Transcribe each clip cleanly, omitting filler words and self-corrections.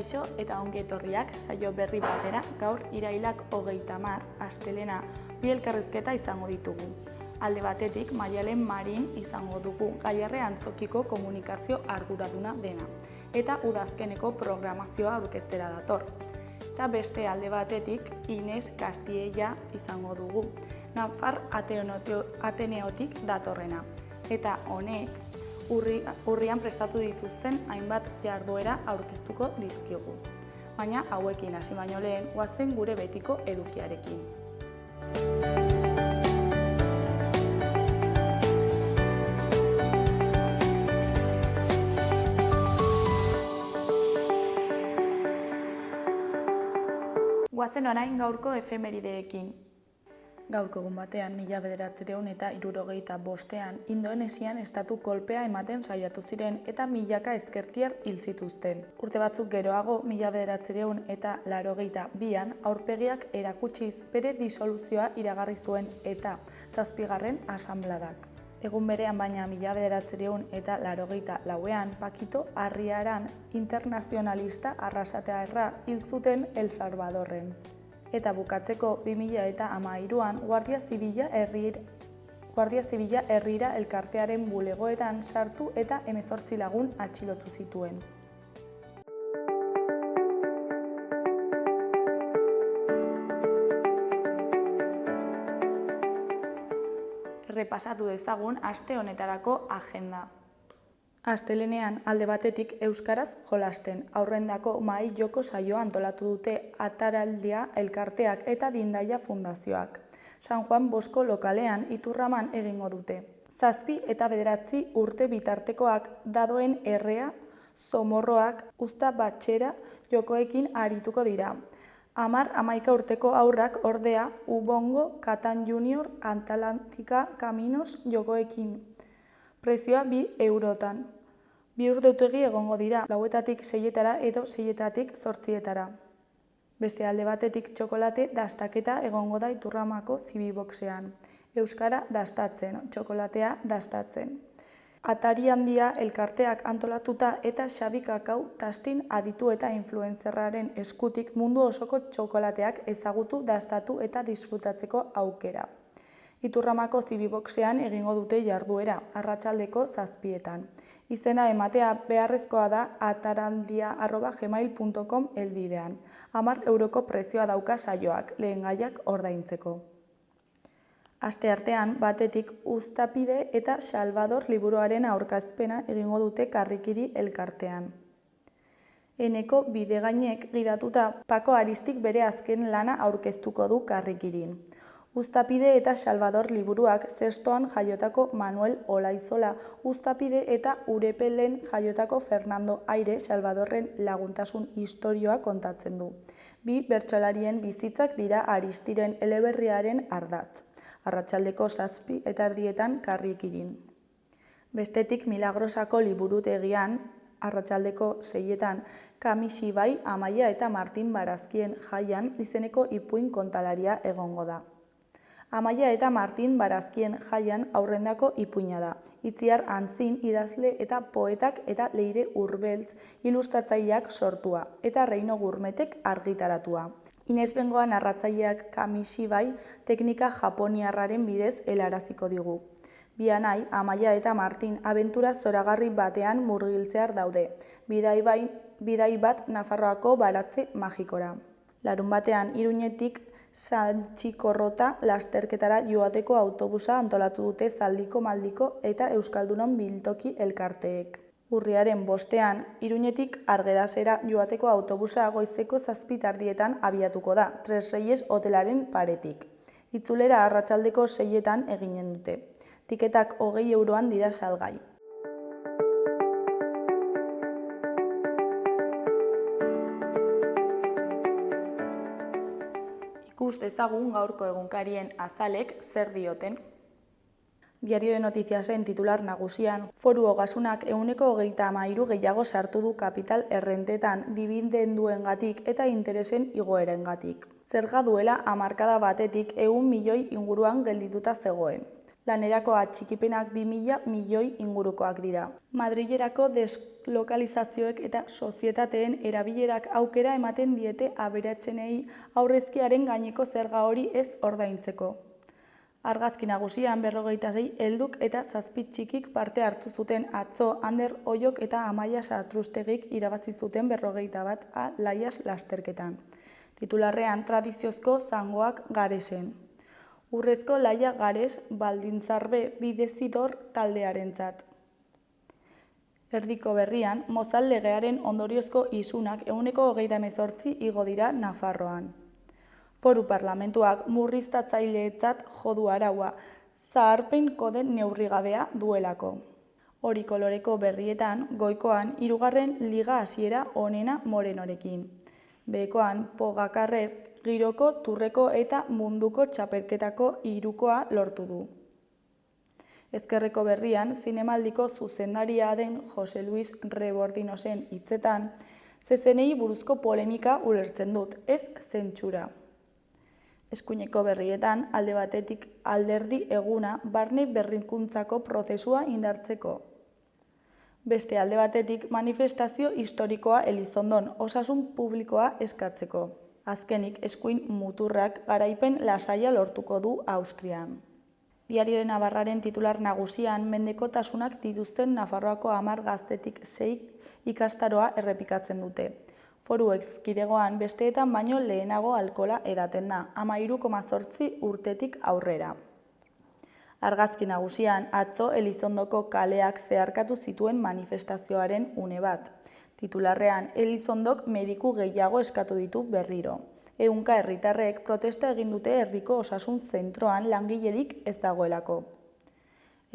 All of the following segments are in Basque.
Kaixo eta ongi etorriak saio berri batera. Gaur irailak 30, astelena, bi elkarrizketa izango ditugu. Alde batetik, Maialen Marin izango dugu, Gaiarre Antzokiko komunikazio arduraduna dena, eta udazkeneko programazioa aurkeztera dator. Eta beste alde batetik, Ines Castiella izango dugu, Nafar Ateneotik datorrena. Eta honek, urrian prestatu dituzten hainbat jarduera aurkeztuko dizkiogu. Baina hauekin hasi baino lehen, goazen gure betiko edukiarekin. Goazen orain gaurko efemerideekin. Gaurko egun batean, 1975ean, Indonesian estatu kolpea ematen saiatu ziren eta milaka ezkertiar hil zituzten. Urte batzuk geroago, 1982an, aurpegiak erakutsiz bere disoluzioa iragarri zuen eta 7. asanbladak. Egun berean baina 1984ean, Pakito Arriaran internazionalista arrasatearra hil zuten El Salvadorren. Eta bukatzeko 2013an Guardia Zibila herrira elkartearen bulegoetan sartu eta 18 lagun atxilotu zituen. Errepasatu dezagun aste honetarako agenda. Astelenean alde batetik euskaraz jolasten, aurrendako mahai joko saioa antolatu dute Ataraldia elkarteak eta Dindaia fundazioak. San Juan Bosko lokalean Iturraman egingo dute. 7 eta 9 urte bitartekoak dadoen errea, zomorroak, uzta batxera jokoekin arituko dira. 10-11 urteko haurrak ordea Ubongo, Katan Junior, Atlantika Kaminos jokoekin. Prezioa 2 eurotan. 2 urteutegi egongo dira, 4etatik 6etara edo 6etatik 8etara. Beste alde batetik txokolate dastaketa egongo da Iturramako Zibiboxean. Euskara dastatzen, txokolatea dastatzen. Atari Handia elkarteak antolatuta eta Xabi Kakau tastin aditu eta influencerraren eskutik mundu osoko txokolateak ezagutu, dastatu eta disfrutatzeko aukera. Iturramako Zibiboxean egingo dute jarduera, arratsaldeko 7etan. Izena ematea beharrezkoa da atarandia@gmail.com helbidean. 10 euroko prezioa dauka saioak, lehengaiak ordaintzeko. Asteartean, batetik Uztapide eta Salvador liburuaren aurkezpena egingo dute Karrikiri elkartean. Eneko Bidegainek gidatuta Pako Aristik bere azken lana aurkeztuko du Karrikirin. Uztapide eta Salvador liburuak zestoan jaiotako Manuel Olaizola, Uztapide eta Urepelen jaiotako Fernando Aire Salvadorren laguntasun istorioa kontatzen du. 2 bertsolarien bizitzak dira Aristiren eleberriaren ardatz. Arratsaldeko 7:30etan Karrikirin. Bestetik Milagrosako liburutegian, arratsaldeko 6etan, Kamixibai, Amaia eta Martin Barazkien jaian izeneko ipuin kontalaria egongo da. Amaia eta Martin Barazkien jaian aurrendako ipuina da. Itziar Antzin idazle eta poetak eta Leire Urbeltz ilustratzaileak sortua eta Reino Gurmetek argitaratua. Ines Bengoa narratzaileak Kamixibai teknika japoniarraren bidez helaraziko digu. Bi anai, Amaia eta Martin, abentura zoragarri batean murgiltzear daude. Bidai bat Nafarroako baratze magikora. Larunbatean Iruñetik Santxikorrota lasterketara joateko autobusa antolatu dute Zaldiko Maldiko eta Euskaldunon biltoki elkarteek. Urriaren 5ean, Iruñetik Argedasera joateko autobusa goizeko 7:30etan abiatuko da, Tres Reyes hotelaren paretik. Itzulera arratsaldeko 6etan eginen dute. Tiketak 20 euroan dira salgai. Ikus dezagun gaurko egunkarien azalek zer dioten. Diario de Noticiasen titular nagusian, Foru Ogasunak 133 gehiago sartu du kapital errentetan dibidenduengatik eta interesen igoerengatik. Zerga duela hamarkada batetik 100 milioi inguruan geldituta zegoen. Lanerako atxikipenak 2000 milioi ingurukoak dira. Madrilerako deslokalizazioek eta sozietateen erabilerak aukera ematen diete aberatsenei aurrezkiaren gaineko zerga hori ez ordaintzeko. Argazki nagusian 26 helduk eta 7 txikik parte hartu zuten atzo Ander Oiok eta Amaia Satrustegik irabazi zuten 41 Laias lasterketan. Titularrean tradiziozko zangoak Garesen. Urrezko Laia Gares Baldintzarbe Bidezidor taldearentzat. Erdiko berrian, Mozal legearen ondoriozko isunak 28% igo dira Nafarroan. Foru parlamentuak murriztatzaileetzat jo du araua, zaharpen kode neurrigabea duelako. Hori koloreko berrietan, goikoan, 3. liga hasiera onena Morenorekin. Behekoan, Pogakarrek giroko, turreko eta munduko txapelketako 3koa lortu du. Ezkerreko berrian, zinemaldiko zuzendaria den Jose Luis Rebordinosen hitzetan, zezenei buruzko polemika ulertzen dut, ez zentsura. Eskuineko berrietan, alde batetik alderdi eguna barne berrikuntzako prozesua indartzeko. Beste alde batetik manifestazio historikoa Elizondon osasun publikoa eskatzeko. Azkenik eskuin muturrak garaipen lasaia lortuko du Austrian. Diario de Navarraren titular nagusian mendekotasunak dituzten Nafarroako 10 gaztetik 6 ikastaroa errepikatzen dute. Foru erkidegoan besteetan baino lehenago alkohola edaten da, 13,8 urtetik aurrera. Argazki nagusian atzo Elizondoko kaleak zeharkatu zituen manifestazioaren une bat. Titularrean, Elizondok mediku gehiago eskatu ditu berriro. 100 herritarrek protesta egin dute herriko osasun zentroan langilerik ez dagoelako.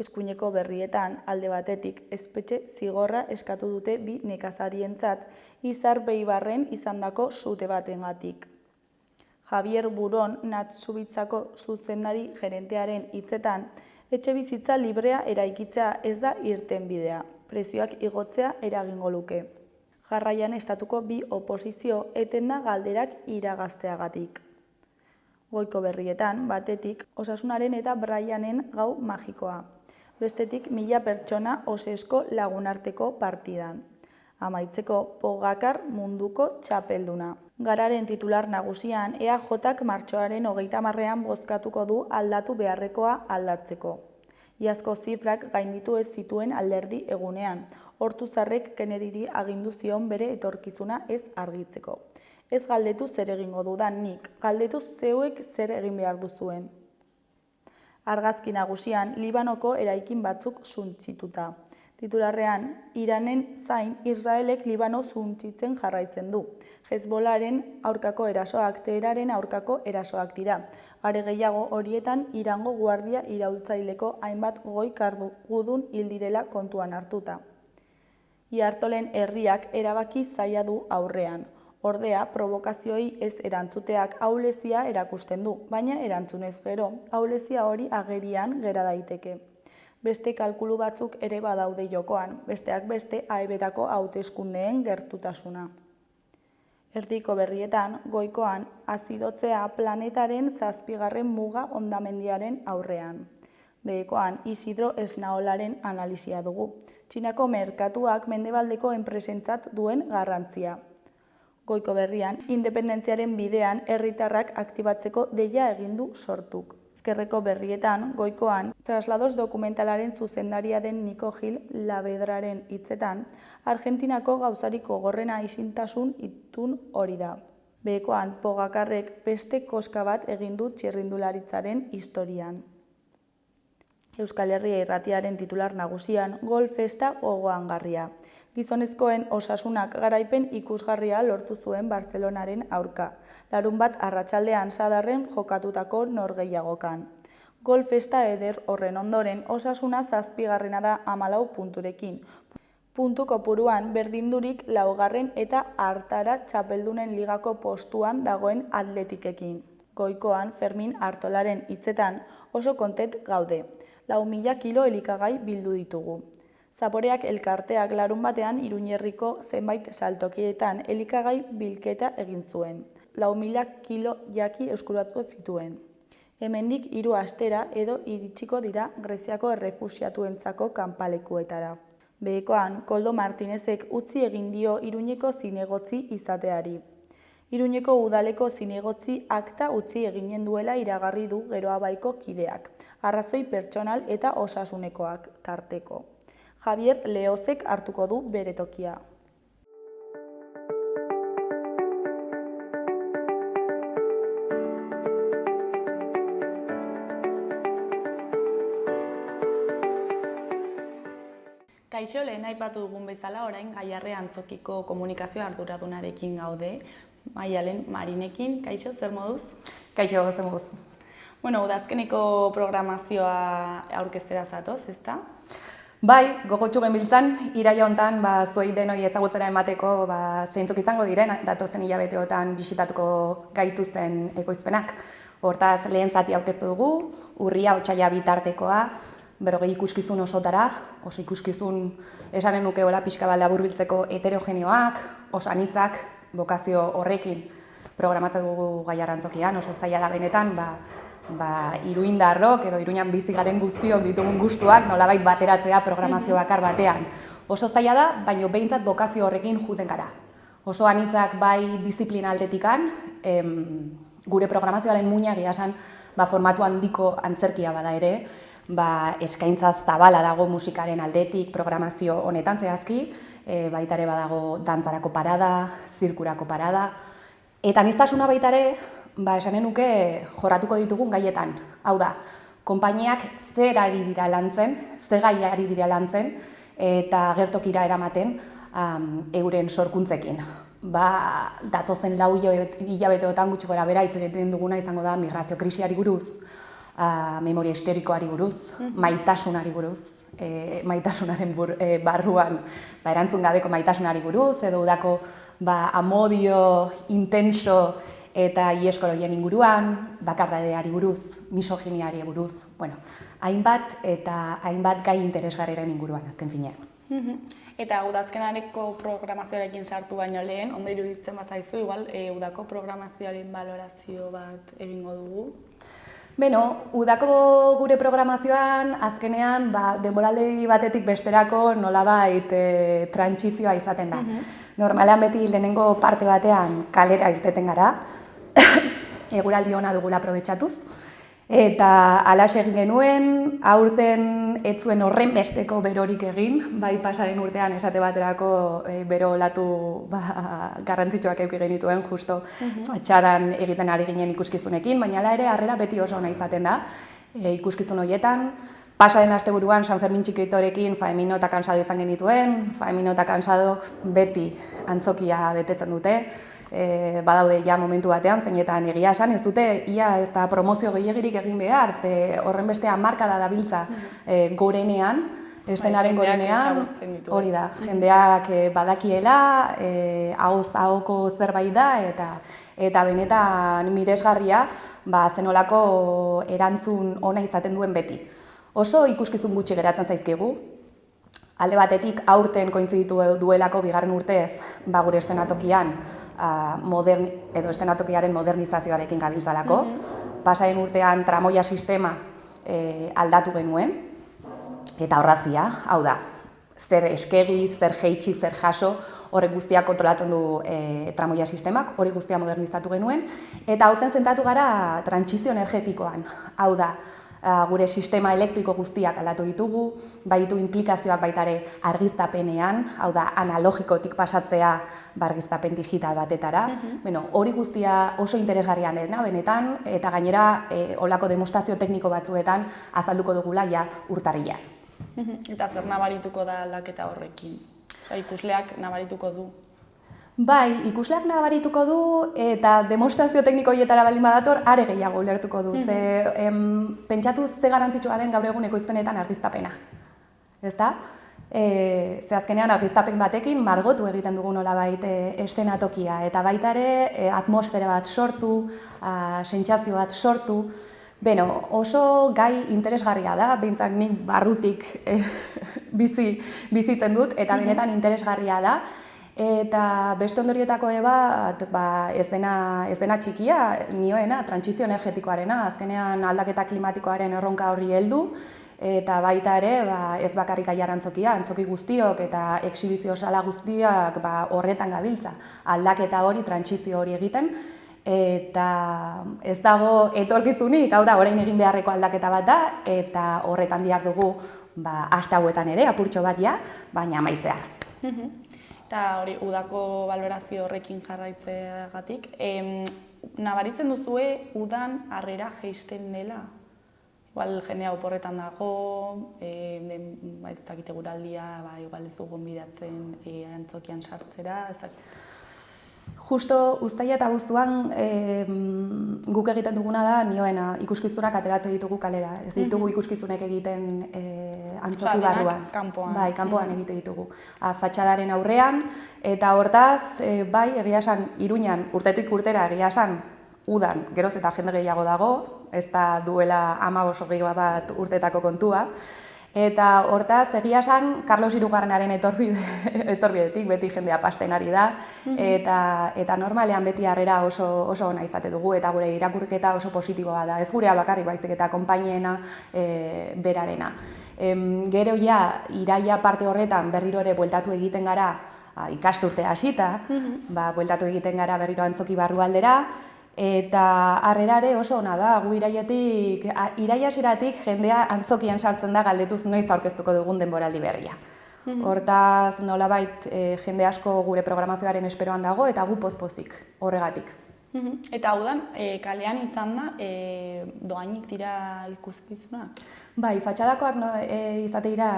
Eskuineko berrietan, alde batetik, espetxe zigorra eskatu dute 2 nekazarientzat Izar Beibarren izandako sute batengatik. Javier Buron Natsubitzako zuzendari gerentearen hitzetan, etxebizitza librea eraikitzea ez da irtenbidea, prezioak igotzea eragingo luke. Jarraian estatuko 2 oposizio etenda galderak iragazteagatik. Goiko berrietan, batetik, Osasunaren eta Brianen gau magikoa. Bestetik, 1000 pertsona osesko lagunarteko partidan. Amaitzeko, Pogakar munduko txapelduna. Gararen titular nagusian, EAJak martxoaren 30ean bozkatuko du aldatu beharrekoa aldatzeko. Iazko zifrak gainditu ez zituen alderdi egunean, Ortuzarrek Kennedyri agindu zion bere etorkizuna ez argitzeko. Ez galdetu zer egingo dudan nik, galdetu zeuek zer egin behar duzuen. Argazki nagusian, Libanoko eraikin batzuk suntsituta. Titularrean, Iranen zain Israelek Libano suntsitzen jarraitzen du. Hezbollaren aurkako erasoak, Teheraren aurkako erasoak dira. Are gehiago horietan Irango guardia iraultzaileko hainbat goi kargudun hil direla kontuan hartuta. Iartolen herriak erabaki zaila du aurrean. Ordea, provokazioei ez erantzuteak ahulezia erakusten du, baina erantzunez gero, ahulezia hori agerian gera daiteke. Beste kalkulu batzuk ere badaude jokoan, besteak beste AEBetako hauteskundeen gertutasuna. Erdiko berrietan, goikoan, azidotzea planetaren 7. muga hondamendiaren aurrean. Behekoan, Isidro Esnaolaren analisia dugu. Txinako merkatuak mendebaldeko enpresentzat duen garrantzia. Goiko berrian, independentziaren bidean herritarrak aktibatzeko deia egin du sortuk. Ezkerreko berrietan, goikoan, traslados dokumentalaren zuzendaria den Niko Gil Lavedraren hitzetan, Argentinako gauzarik gogorrena isiltasun itun hori da. Behekoan, Pogakarrek beste koska bat egin du txirrindularitzaren historian. Euskal Herria Irratiaren titular nagusian, gol festa gogoangarria. Gizonezkoen osasunak garaipen ikusgarria lortu zuen Bartzelonaren aurka. Larunbat arratsaldean Sadarren jokatutako norgehiagokan. Gol festa eder horren ondoren osasuna 7. da 14 punturekin. Puntu kopuruan berdindurik 4. eta hartara txapeldunen ligako postuan dagoen Atletikekin. Goikoan Fermin Artolaren hitzetan oso kontent gaude. 4.000 kilo elikagai bildu ditugu. Zaporeak elkarteak larunbatean Iruñerriko zenbait saltokietan elikagai bilketa egin zuen. 4.000 kilo jaki eskuratu zituen. Hemendik 3 astera edo iritsiko dira Greziako errefuxiatuentzako kanpalekuetara. Behekoan, Koldo Martinezek utzi egin dio Iruñeko zinegotzi izateari. Iruñeko udaleko zinegotzi akta utzi eginen duela iragarri du Geroabaiko kideak, arrazoi pertsonal eta osasunekoak tarteko. Javier Leozek hartuko du bere tokia. Kaixo, lehen aipatu dugun bezala, orain Gaiarre Antzokiko komunikazio arduradunarekin gaude, Maialen Marinekin. Kaixo, zer moduz? Kaixo, zer moduz. Bueno, udazkeneko programazioa aurkeztera zatoz, ezta? Bai, gogotsu genbiltzan, iraila hontan zuei denoi ezagutzera emateko zeintzuk izango diren, datozen hilabeteotan bisitatuko gaituzten ekoizpenak. Hortaz, lehen zati aurkeztu dugu, urria, otsaila bitartekoa, 40 ikuskizun osotara, oso ikuskizun esanen nukeola pixka bat laburbiltzeko heterogeneoak, oso anitzak, bokazio horrekin programatzen dugu Gaiarre Antzokian, oso zaila da benetan, iruindarrok edo Iruñan bizi garen guztiok ditugun gustuak nolabait bateratzea programazio bakar batean. Oso zaila da, baina behintzat bokazio horrekin juten gara. Oso anitzak bai disiplina aldetikan, gure programazioaren muina esan formatu handiko antzerkia bada ere, eskaintza zabala dago musikaren aldetik programazio honetan zehazki, baita ere badago dantzarako parada, zirkurako parada, eta aniztasuna baita ere, esanen nuke jorratuko ditugun gaietan. Hau da, konpainiak zer ari dira lantzen, zer gai ari dira lantzen, eta gertokira eramaten euren sorkuntzekin. Datozen 4 hilabeteotan gutxi gora bera hitz egiten duguna izango da migrazio krisiari buruz, memoria historikoari buruz, maitasunari buruz, maitasunaren barruan erantzun gabeko maitasunari buruz, edo udako amodio intenso eta ieskoroien inguruan, bakardadeari buruz, misoginiari buruz, hainbat eta hainbat gai interesgarriren inguruan azken finean. Eta udazkenareko programazioarekin sartu baino lehen, ondo iruditzen bazaizu, igual udako programazioaren balorazio bat egingo dugu? Udako gure programazioan azkenean denboraldi batetik besterako nolabait trantsizioa izaten da. Normalean beti lehenengo parte batean kalera irteten gara, eguraldi ona dugula aprobetxatuz, eta alaxe egin genuen, aurten ez zuen horren besteko berorik egin, bai pasaren urtean esate baterako bero olatu garrantzitsuak eduki genituen justo fatxadan egiten ari ginen ikuskizunekin, baina hala ere harrera beti oso ona izaten da ikuskizun horietan. Pasaren asteburuan San Fermin Txikitorekin Faemino eta Kansado izan genituen, Faemino eta Kansadok beti antzokia betetzen dute, badaude ja momentu batean, zeinetan egia esan, ez dute ia ez da promozio gehiagirik egin behar, ze horren bestea markada dabiltza gorenean, estenaren gorenean, hori da, jendeak badakiela, ahoz ahoko zerbait da, eta benetan miresgarria, zenolako erantzun ona izaten duen beti. Oso ikuskizun gutxi geratzen zaizkigu, alde batetik aurten kointziditu duelako bigarren urtez gure estenatokian edo estenatokiaren modernizazioarekin gabiltzalako. Pasaren urtean tramoia sistema aldatu genuen, eta horrazia, hau da, zer eskegi, zer jeitsi, zer jaso, horrek guztiak kontrolatzen du tramoia sistemak, hori guztia modernizatu genuen, eta aurten zentatu gara trantsizio energetikoan, hau da, gure sistema elektriko guztiak aldatu ditugu, baditu implikazioak baitare argiztapenean, hau da, analogikotik pasatzea argiztapen digital batetara. Hori guztia oso interesgarria dena benetan, eta gainera holako demonstrazio tekniko batzuetan azalduko dugula ja urtarrilean. Eta zer nabarituko da aldaketa horrekin? Ikusleak nabarituko du? Bai, ikusleak nabarituko du eta demonstrazio tekniko horietara baldin badator are gehiago ulertuko du. Pentsatu ze garrantzitsua den gaur egun ekoizpenetan argiztapena. Ezta? Ze azkenean argiztapen batekin margotu egiten dugu nolabait eszenatokia eta baita ere atmosfera bat sortu, sentsazio bat sortu. Oso gai interesgarria da, behintzat nik barrutik bizitzen dut eta benetan interesgarria da. Eta beste ondorioetako bat, ez dena txikia, nioena, trantsizio energetikoarena, azkenean aldaketa klimatikoaren erronka horri heldu, eta baita ere, ez bakarrik Aiar antzokia, antzoki guztiok eta exhibizio sala guztiak horretan gabiltza, aldaketa hori, trantsizio hori egiten, eta ez dago etorkizunik, hau da, orain egin beharreko aldaketa bat da, eta horretan dihardugu aste hauetan ere, apurtxo bat ja, baina amaitzear. Eta hori, udako balorazio horrekin jarraitzeagatik, nabaritzen duzue udan harrera jeisten dela? Igual jendea oporretan dago, ez dakite guraldia, igual ez du gonbidatzen antzokian sartzera, ez dakit. Justo uztaila eta abuztuan guk egiten duguna da nioena ikuskizunak ateratzen ditugu kalera. Ez ditugu ikuskizunek egiten antzoki barruan. Kanpoan. Bai, kanpoan egite ditugu. Fatxadaren aurrean, eta hortaz, bai, egia esan, Iruñan, urtetik urtera egia esan, udan, geroz eta jende gehiago dago, ez da duela 15-20 bat urtetako kontua. Eta hortaz, egia esan, Carlos Hirugarrenaren etorbidetik beti jendea pasten ari da, eta normalean beti harrera oso ona izate dugu, eta gure irakurketa oso positiboa da. Ez gurea bakarrik baizik eta konpainiena berarena. Gero ja, iraia parte horretan berriro ere bueltatu egiten gara, ikasturte hasita, bueltatu egiten gara berriro antzoki barrualdera, eta harrerare oso ona da, gu iraia hasieratik jendea antzokian sartzen da galdetuz noiz aurkeztuko dugun denboraldi berria. Hortaz nolabait jende asko gure programazioaren esperoan dago eta gu poz-pozik horregatik. Eta udan, kalean izan da, doainik dira ikuskizunak? Bai, fatxadakoak izate dira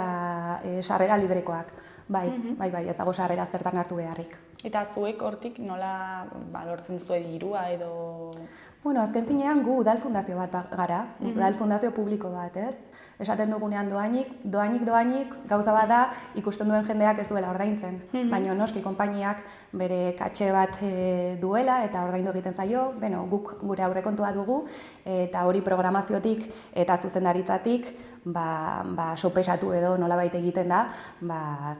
sarrera librekoak. Bai, ez dago sarrera zertan hartu beharrik. Eta zuek hortik nola lortzen duzue dirua edo... Bueno, azken finean gu udal fundazio bat gara, udal fundazio publiko bat, ez? Esaten dugunean doainik, gauza bat da ikusten duen jendeak ez duela ordaintzen. Baina noski konpainiak bere katxe bat duela eta ordaindu egiten zaio, guk gure aurrekontua dugu, eta hori programaziotik eta zuzendaritzatik sopesatu edo nolabait egiten da,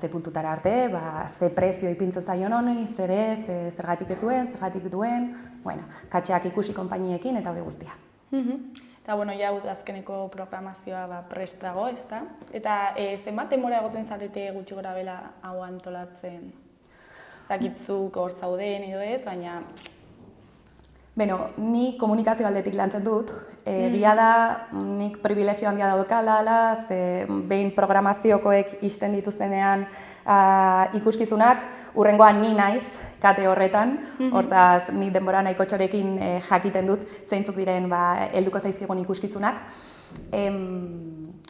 ze puntutara arte, ze prezio ipintzen zaion honi, zer ez, zergatik ez duen, zergatik duen, katxeak ikusi konpainiekin eta hori guztia. Eta, ja, azkeneko programazioa prest dago, ezta? Eta zenbat denbora egoten zarete gutxi gorabehera hau antolatzen? Zakitzuk hor zauden edo ez, baina... Ni komunikazio aldetik lantzen dut. Egia da, nik privilegio handia daukala, behin programaziokoek ixten dituztenean ikuskizunak, hurrengoan ni naiz, kate horretan, hortaz ni denbora nahiko txorekin jakiten dut zeintzuk diren helduko zaizkigun ikuskizunak.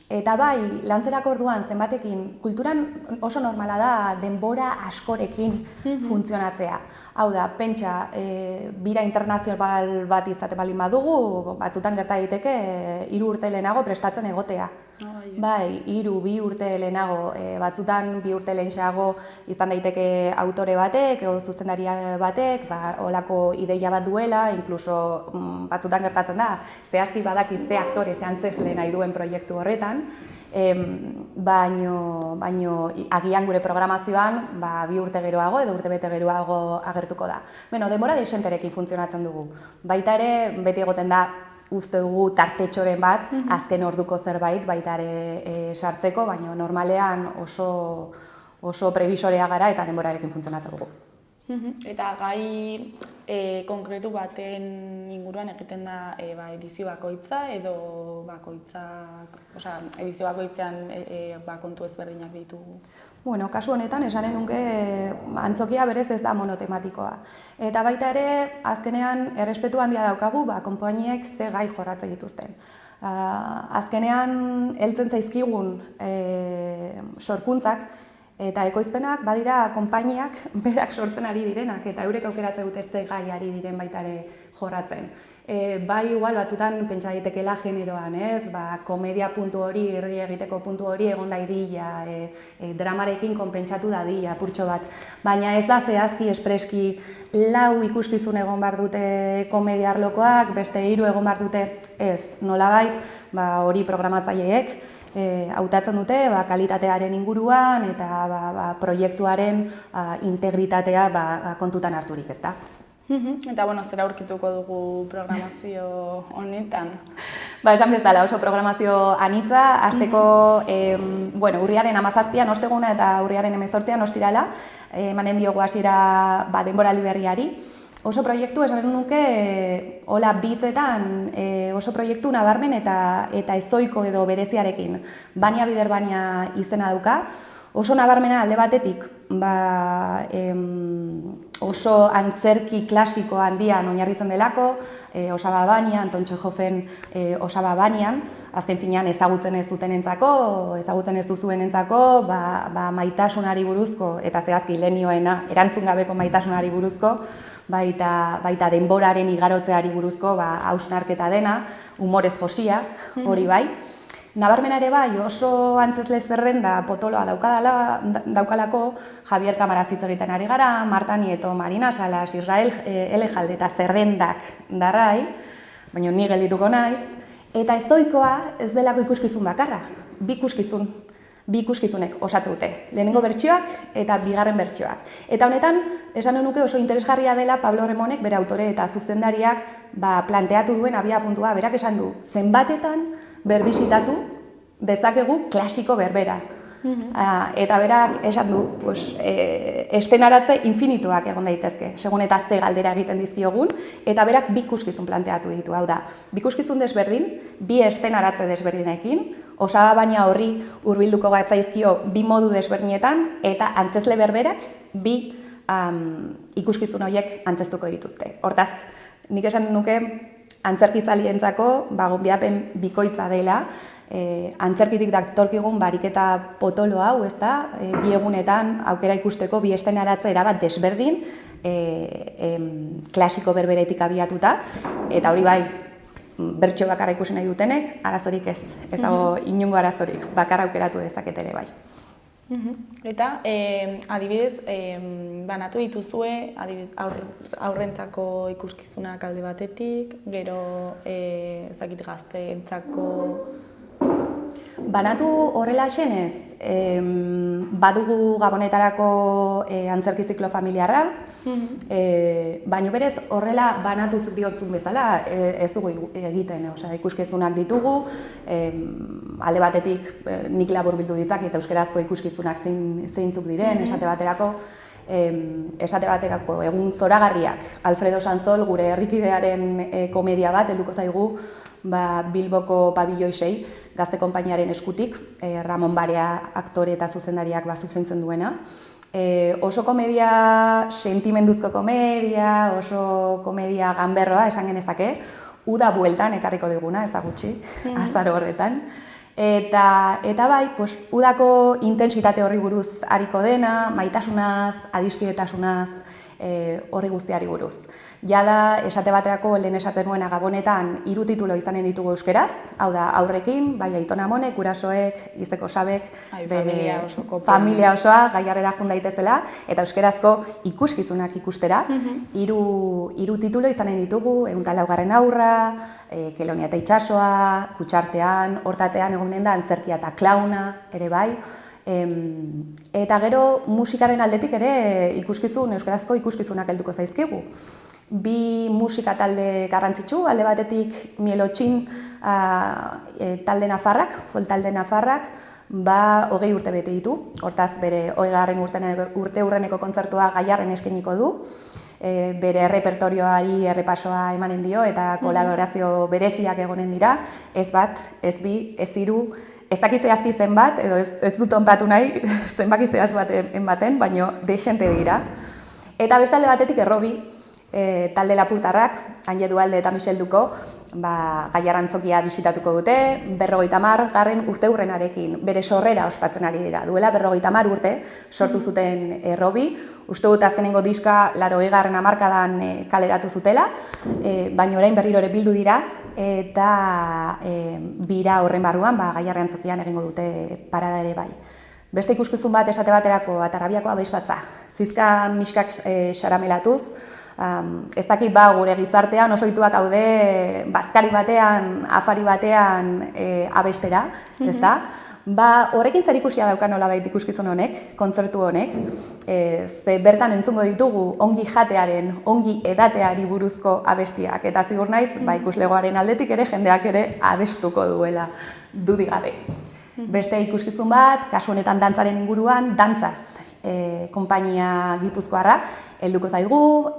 Eta bai, lantzerako orduan zenbatekin, kulturan oso normala da denbora askorekin funtzionatzea. Hau da, pentsa, bira internazional bat izaten baldin badugu, batzutan gerta daiteke 3 urte lehenago prestatzen egotea. Bai, 3-2 urte lehenago, batzutan 2 urte lehenago izan daiteke autore batek, edo zuzendari batek, holako ideia bat duela, inkluso batzutan gertatzen da, zehazki badaki ze aktore, ze antzezle nahi duen proiektu horretan, baino agian gure programazioan 2 urte geroago edo urte bete geroago agertuko da. Denbora desenterekin funtzionatzen dugu. Baita ere, beti egoten da, uste dugu tartetxoren bat, azken orduko zerbait baita ere sartzeko, baina normalean oso prebisorea gara eta denborarekin funtzionatzen dugu. Eta gai konkretu baten inguruan egiten da edizio bakoitza edo edizio bakoitzean kontu ezberdinak ditugu? Kasu honetan, esanen nuke antzokia berez ez da monotematikoa. Eta baita ere, azkenean errespetu handia daukagu, konpainiek ze gai jorratzen dituzten. Azkenean, heltzen zaizkigun sorkuntzak eta ekoizpenak badira konpainiak berak sortzen ari direnak eta eurek aukeratzen dute ze gai ari diren baita ere jorratzen. Bai, igual, batzutan pentsa daitekeela generoan, ez? Komedia puntu hori, irri egiteko puntu hori egon daidila, dramarekin konpentsatu dadila, apurtxo bat. Baina ez da zehazki espreski 4 ikuskizun egon behar dute komedia arlokoak, beste 3 egon behar dute ez. Nolabait, hori programatzaileek hautatzen dute kalitatearen inguruan eta proiektuaren integritatea kontutan harturik, ezta? Eta, zera aurkituko dugu programazio honetan? Esan bezala oso programazio anitza, hasteko urriaren 17an osteguna eta urriaren 18an ostirala, emanen diogu hasiera denboraldi berriari. Oso proiektu, esan nuke, hola bitzetan oso proiektu nabarmen eta ezoiko edo bereziarekin. Bania bider Bania izena dauka. Oso nabarmena alde batetik, oso antzerki klasiko handian oinarritzen delako, Osaba Bania, Anton Txekhoven Osaba Banian, azken finean ezagutzen ez dutenentzako, ezagutzen ez duzuenentzako, maitasunari buruzko, eta zehazki lenioena, erantzun gabeko maitasunari buruzko, baita denboraren igarotzeari buruzko hausnarketa dena, humorez josia, hori bai. Nabarmena ere bai, oso antzezle zerrenda potoloa daukalako, Javier Kamaraz hitz egiten ari gara, Marta Nieto, Marina Salas, Israel Elejalde eta zerrendak darrai, baina ni geldituko naiz, eta ezoikoa ez delako ikuskizun bakarra, bi ikuskizunek osatzen dute, lehenengo bertsioak eta bigarren bertsioak. Eta honetan, esan nuke oso interesgarria dela Pablo Remonek, bere autore eta zuzendariak, planteatu duen abiapuntua, berak esan du, zenbatetan berbisitatu dezakegu klasiko berbera. Eta berak esan du, estenaratze infinituak egon daitezke, segun eta ze galdera egiten dizkiogun, eta berak bi ikuskizun planteatu ditu, hau da, bi ikuskizun desberdin, bi estenaratze desberdinekin, Osaba Bania horri hurbilduko gatzaizkio bi modu desberdinetan, eta antzezle berberak bi ikuskizun horiek antzestuko dituzte. Hortaz, nik esan nuke, antzerkitzalientzako gonbidapen bikoitza dela, antzerkitik datorkigun bariketa potolo hau, ezta, bi egunetan aukera ikusteko bi estenaratze erabat desberdin, klasiko berberetik abiatuta, eta hori bai, bertso bakarra ikusi nahi dutenek, arazorik ez dago inongo arazorik, bakarra aukeratu dezaket ere bai. Eta, adibidez, banatu dituzue, aurrentzako ikuskizunak alde batetik, gero ezakit gazteentzako... Banatu horrela esenez, badugu Gabonetarako antzerki ziklo familiarra, baina berez horrela banatu diotzun bezala ez dugu egiten, ikuskizunak ditugu, alde batetik nik laburbildu ditzak eta euskarazko ikuskizunak zeintzuk diren, esate baterako egun zoragarriak. Alfredo Sanzol, gure herrikidearen komedia bat, helduko zaigu Bilboko Pabilloi 6, gazte konpainiaren eskutik, Ramon Barea aktore eta zuzendariak zuzentzen duena. Oso komedia, sentimenduzko komedia, oso komedia ganberroa, esan genezake, uda bueltan ekarriko diguna, ez da gutxi, azaro horretan. Eta bai, udako intentsitate horri buruz hariko dena, maitasunaz, adiskidetasunaz, horri guztiari buruz. Jada, esate baterako lehen esaten nuena Gabonetan 3 titulo izanen ditugu euskeraz, hau da, aurrekin, bai Aiton Amonek, gurasoek, Izeko Sabek, familia osoa, gaiarrera jun daitezela, eta euskerazko ikuskizunak ikustera. 3 titulo izanen ditugu, 104. aurra, Kelonia eta itsasoa, Kutxartean, hortatean egonen da antzerkia eta klauna, ere bai. Eta gero musikaren aldetik ere euskarazko ikuskizunak helduko zaizkigu. Bi musika talde garrantzitsu, alde batetik Mielotxin talde nafarrak, folk talde nafarrak, 20 urte bete ditu, hortaz bere 20. urte hurreneko kontzertua Gaiarren eskainiko du, bere errepertorioari errepasoa emanen dio eta kolaborazio bereziak egonen dira, ez bat, ez bi, ez 3, ez dakizehazki zenbat, edo ez dut onpatu nahi, zenbakizehaz bat ematen, baina desente dira. Eta beste alde batetik Errobi, talde lapurtarrak, Anje Dualde eta Michel Duko, Gaiarra antzokia bisitatuko dute, 50. urte hurrenarekin, bere sorrera ospatzen ari dira. Duela 50 urte sortu zuten Errobi, uste dut azkenengo diska 80. hamarkadan kaleratu zutela, baina orain berriro ere bildu dira, eta bira horren barruan Gaiarra antzokian egingo dute parada ere bai. Beste ikuskizun bat esate baterako Atarrabiako abeisbatza, zizka miskak xaramelatuz, Ez dakit gure gizartean oso ohituak gaude bazkari batean, afari batean abestera, ezta? Horrekin zerikusia dauka nolabait ikuskizun honek, kontzertu honek, ze bertan entzungo ditugu ongi jatearen, ongi edateari buruzko abestiak, eta ziur naiz, ikuslegoaren aldetik ere jendeak ere abestuko duela dudik gabe. Beste ikuskizun bat, kasu honetan dantzaren inguruan, dantzaz konpainia gipuzkoarra helduko zaigu,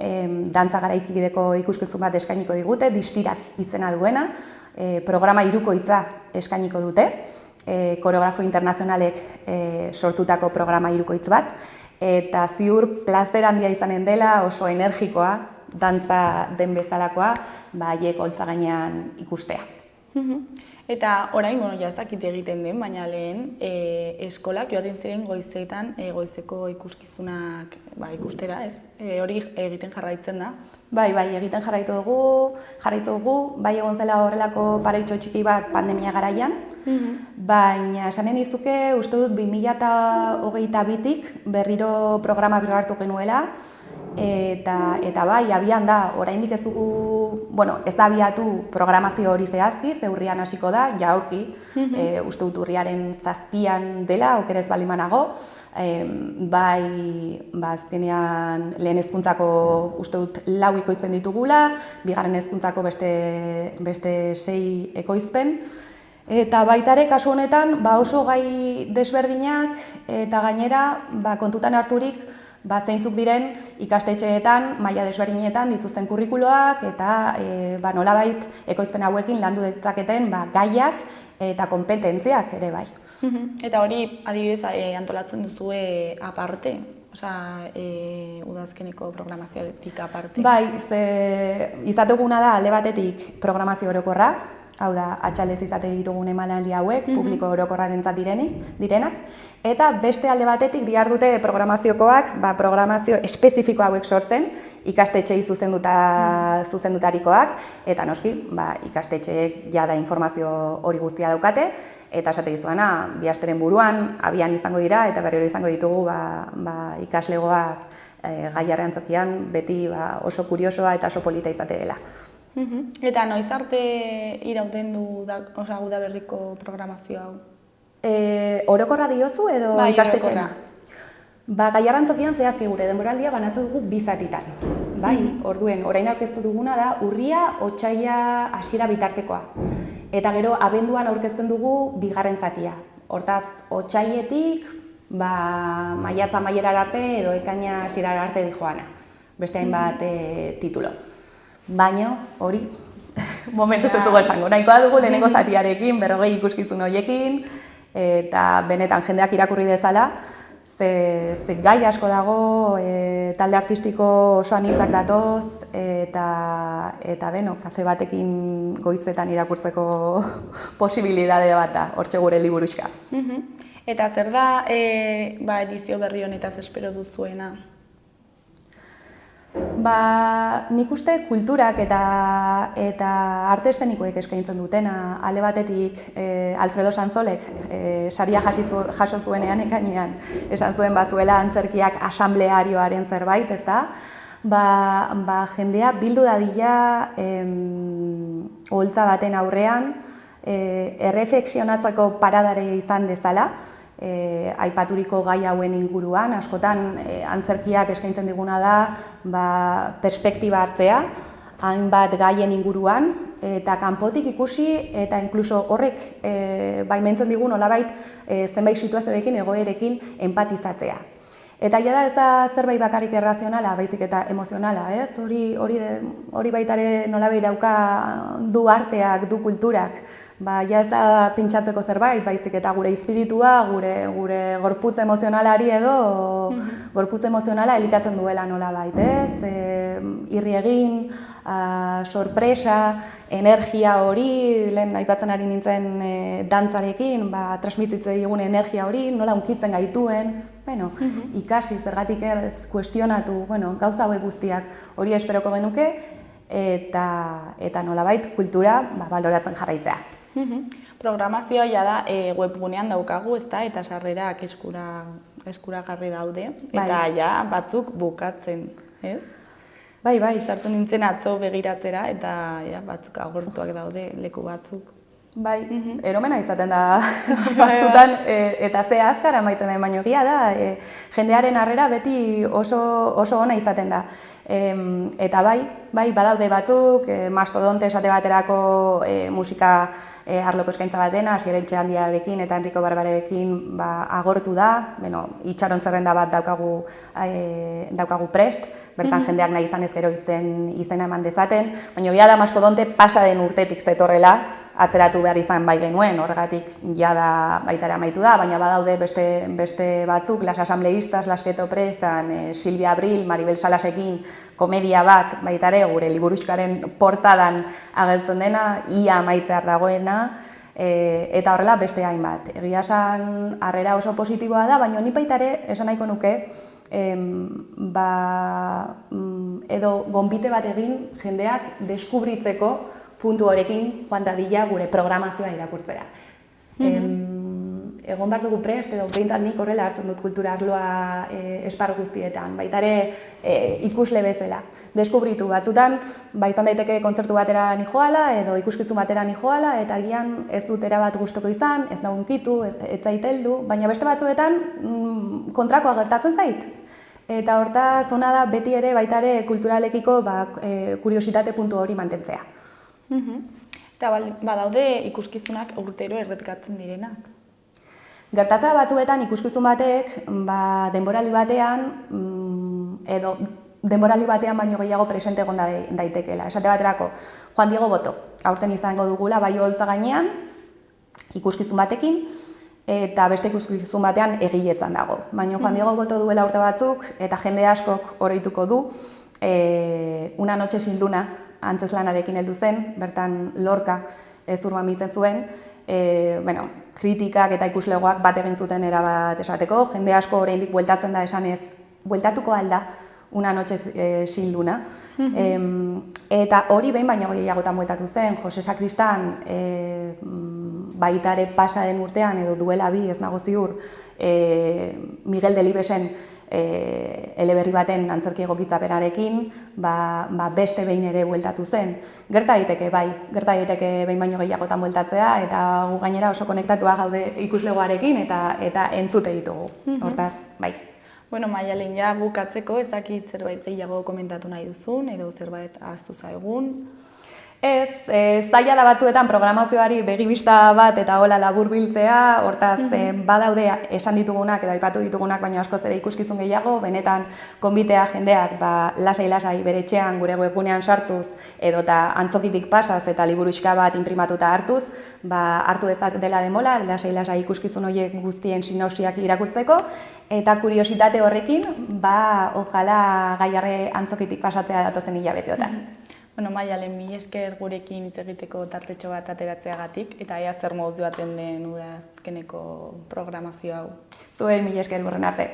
dantza garaikideko ikuskizun bat eskainiko digute, Distirak izena duena, programa hirukoitza eskainiko dute, koreografo internazionalek sortutako programa hirukoitz bat, eta ziur plazer handia izanen dela, oso energikoa, dantza den bezalakoa, haiek holtza gainean ikustea. Eta orain, ez dakit egiten den, baina lehen eskolak joaten ziren goizetan, goizeko ikuskizunak ikustera, ez? Hori egiten jarraitzen da? Bai, egiten jarraitu dugu, bai egon zela horrelako paraitxo txiki bat pandemia garaian, baina esanen izuke, uste dut 2022tik berriro programa hartu genuela, eta bai, abian da, oraindik ez dugu, ez da abiatu programazio hori zehazki, ze urrian hasiko da, ja aurki, uste dut urriaren 7an dela, okerez balimanago, azkenean lehen hezkuntzako uste dut 4 ekoizpen ditugula, bigarren hezkuntzako beste 6 ekoizpen, eta baitare kasu honetan oso gai desberdinak eta gainera kontutan harturik zeintzuk diren ikastetxeetan, maila desberdinetan dituzten kurrikuloak eta nolabait ekoizpen hauekin landu ditzaketen gaiak eta kompetentziak ere bai. Eta hori adibidez antolatzen duzue aparte? Udazkeneko programazioetik aparte? Bai, izateguna da alde batetik programazio orokorra, hau da, atxalez izate ditugun emanaldi hauek, publiko orokorrarentzat direnak, eta beste alde batetik dihardute programaziokoak, programazio espezifiko hauek sortzen, ikastetxeei zuzendutarikoak, eta noski, ikastetxeek jada informazio hori guztia daukate, eta esate dizuana, bi asteren buruan, abian izango dira, eta berriro izango ditugu ikaslegoak gaiarre antzokian, beti oso kuriosoa eta oso polita izate dela. Eta noiz arte irauten du Udaberriko programazio hau? Orokorra diozu edo ikastetxeena? Gaiarre antzokian zehazki gure denboraldia banatzen dugu 2 zatitan. Orduen, orain aurkeztu duguna da urria, otsaila, hasiera bitartekoa. Eta gero abenduan aurkezten dugu 2. zatia. Hortaz, otsailetik maiatza amaierara arte edo ekaina hasierara arte dijoana. Beste hainbat titulo. Baina hori momentuz ez dugu esango. Nahikoa dugu lehenengo zatiarekin, 40 ikuskizun horiekin, eta benetan jendeak irakurri dezala, ze gai asko dago, talde artistiko oso anitzak datoz, eta kafe batekin goizetan irakurtzeko posibilidade bat da, hortxe gure liburuxka. Eta zer da edizio berri honetaz espero duzuena? Nik uste kulturak eta arte eszenikoek eskaintzen dutena, alde batetik Alfredo Sanzolek saria jaso zuenean ekainean, esan zuen bazuela antzerkiak asamblearioaren zerbait, ezta? Jendea bildu dadila oholtza baten aurrean, erreflexionatzeko paradare izan dezala, aipaturiko gai hauen inguruan, askotan antzerkiak eskaintzen diguna da perspektiba hartzea, hainbat gaien inguruan, eta kanpotik ikusi eta inkluso horrek baimentzen digu nolabait zenbait situazioekin egoerekin empatizatzea. Eta jada ez da zerbait bakarrik errazionala, baizik eta emozionala, ez? Hori baitare nolabait dauka du arteak, du kulturak. Ja ez da pentsatzeko zerbait, baizik eta gure espiritua, gure gorputz emozionalari edo gorputz emozionala elikatzen duela nolabait, ez? Irri egin, sorpresa, energia hori, lehen aipatzen ari nintzen dantzarekin, transmititzen digun energia hori, nola hunkitzen gaituen, ikasi, zergatik ez kuestionatu, gauza hauek guztiak hori esperoko genuke, eta nolabait kultura baloratzen jarraitzea. Programazioa da webgunean daukagu, eta sarrerak eskuragarri daude, eta batzuk bukatzen, ez? Bai, bai. Sartu nintzen atzo begiratzera eta batzuk agortuak daude leku batzuk. Bai, eromena izaten da batzutan, eta ze azkar amaitzen den, baino egia da, jendearen harrera beti oso ona izaten da. Eta bai, badaude batzuk, Mastodonte esate baterako musika arloko eskaintza bat dena, Asier Etxeandiarekin eta Enriko Barbarekin agortu da, itxaron zerrenda bat daukagu prest, bertan jendeak nahi izan ez gero izena eman dezaten, baina egia da Mastodonte pasa den urtetik zetorrela, atzeratu behar izan bai genuen, horregatik jada baitara amaitu da, baina badaude beste batzuk, Las Asambleístas, Las Keto Prezan, Silvia Abril, Maribel Salasekin, komedia bat baitare gure liburuxkaren portadan agertzen dena, ia amaitzear dagoena, eta horrela beste hainbat. Egia esan harrera oso positiboa da, baina ni baitare esan nahiko nuke, edo gonbite bat egin jendeak deskubritzeko puntu horekin joan dadila gure programazioa irakurtzera. Egon behar dugu prest, edo behintzat nik horrela hartzen dut kultura arloa esparru guztietan, baitare ikusle bezala. Deskubritu batzutan, baitan daiteke kontzertu batera nijoala, edo ikuskizun batera nijoala, eta agian ez dut erabat gustoko izan, ez nagunkitu, ez zaiteldu, baina beste batzuetan kontrakoa gertatzen zait. Eta hortaz ona da beti ere baitare kulturalekiko kuriositate puntu hori mantentzea. Eta badaude ikuskizunak urtero errepikatzen direnak? Gertatza batzuetan ikuskizun batek denboraldi batean edo denboraldi batean baino gehiago presente egon daitekeela. Esate baterako, Juan Diego Boto, aurten izango dugula bai Oholtza gainean ikuskizun batekin, eta beste ikuskizun batean egiletzan dago. Baina Juan Diego Boto duela urte batzuk eta jende askok oroituko du Una noche sin luna antzeslanarekin heldu zen, bertan Lorca hezur mamitzen zuen, kritikak eta ikuslegoak bat egin zuten erabat esateko, jende asko oraindik bueltatzen da esanez, bueltatuko alda Una noche sin luna. Eta hori behin baino gehiagotan bueltatu zen, Jose Sakristan baitare pasa den urtean edo duela bi ez nago ziur, Miguel Delibesen eleberri baten antzerki egokitzaperarekin beste behin ere bueltatu zen. Gerta daiteke behin baino gehiagotan bueltatzea, eta gu gainera oso konektatuak gaude ikuslegoarekin eta entzute ditugu. Hortaz, bai. Bueno, Maialen, ja bukatzeko, ez dakit zerbait gehiago komentatu nahi duzun, edo zerbait ahaztu zaigun. Ez, zaila da batzuetan programazioari begibista bat eta hola labur biltzea, hortaz badaude esan ditugunak edo aipatu ditugunak, baina askoz ere ikuskizun gehiago, benetan konbitea jendeak lasai bere etxean gure webgunean sartuz edota antzokitik pasaz eta liburuxka bat inprimatuta hartuz, hartu dela demola, lasai ikuskizun horiek guztien sinopsiak irakurtzeko, eta kuriositate horrekin, ojala gaiarre antzokitik pasatzea datozen hilabeteotan. Bueno, Maialen, mila esker gurekin hitz egiteko tartetxo bat ateratzeagatik, eta ea zer moduz baten den udazkeneko programazio hau. Zuei mila esker gurren arte.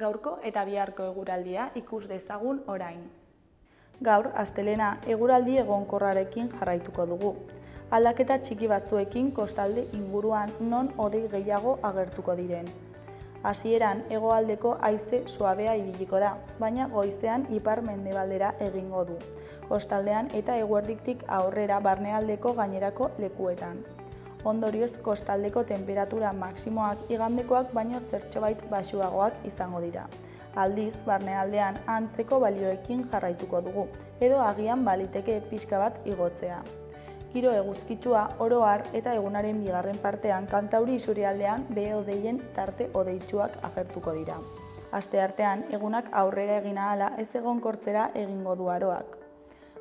Gaurko eta biharko eguraldia ikus dezagun orain. Gaur, astelena, eguraldi egonkorrarekin jarraituko dugu. Aldaketa txiki batzuekin kostalde inguruan non hodei gehiago agertuko diren. Hasieran hegoaldeko haize suabea ibiliko da, baina goizean ipar-mendebaldera egingo du, kostaldean eta eguerdiktik aurrera barnealdeko gainerako lekuetan. Ondorioz, kostaldeko temperatura maksimoak igandekoak baino zertxobait baxuagoak izango dira. Aldiz, barnealdean antzeko balioekin jarraituko dugu, edo agian baliteke pixka bat igotzea. Giro eguzkitsua oro har eta egunaren bigarren partean Kantauri isurialdean behe-hodeien tarte hodeitsuak agertuko dira. Asteartean egunak aurrera egin ahala ez egonkortzera egingo du aroak.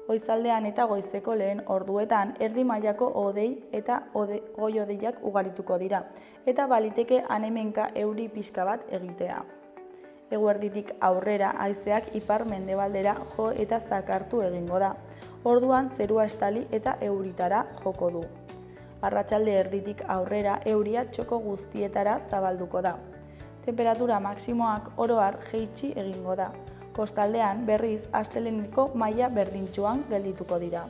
Goizaldean eta goizeko lehen orduetan erdi mailako hodei eta goi-hodeiak ugarituko dira, eta baliteke han-hemenka euri pixka bat egitea. Eguerditik aurrera haizeak ipar-mendebaldera jo eta zakartu egingo da. Orduan zerua estali eta euritara joko du. Arratsalde erditik aurrera euria txoko guztietara zabalduko da. Temperatura maksimoak oro har jaitsi egingo da. Kostaldean berriz asteleheneko maila berdintsuan geldituko dira.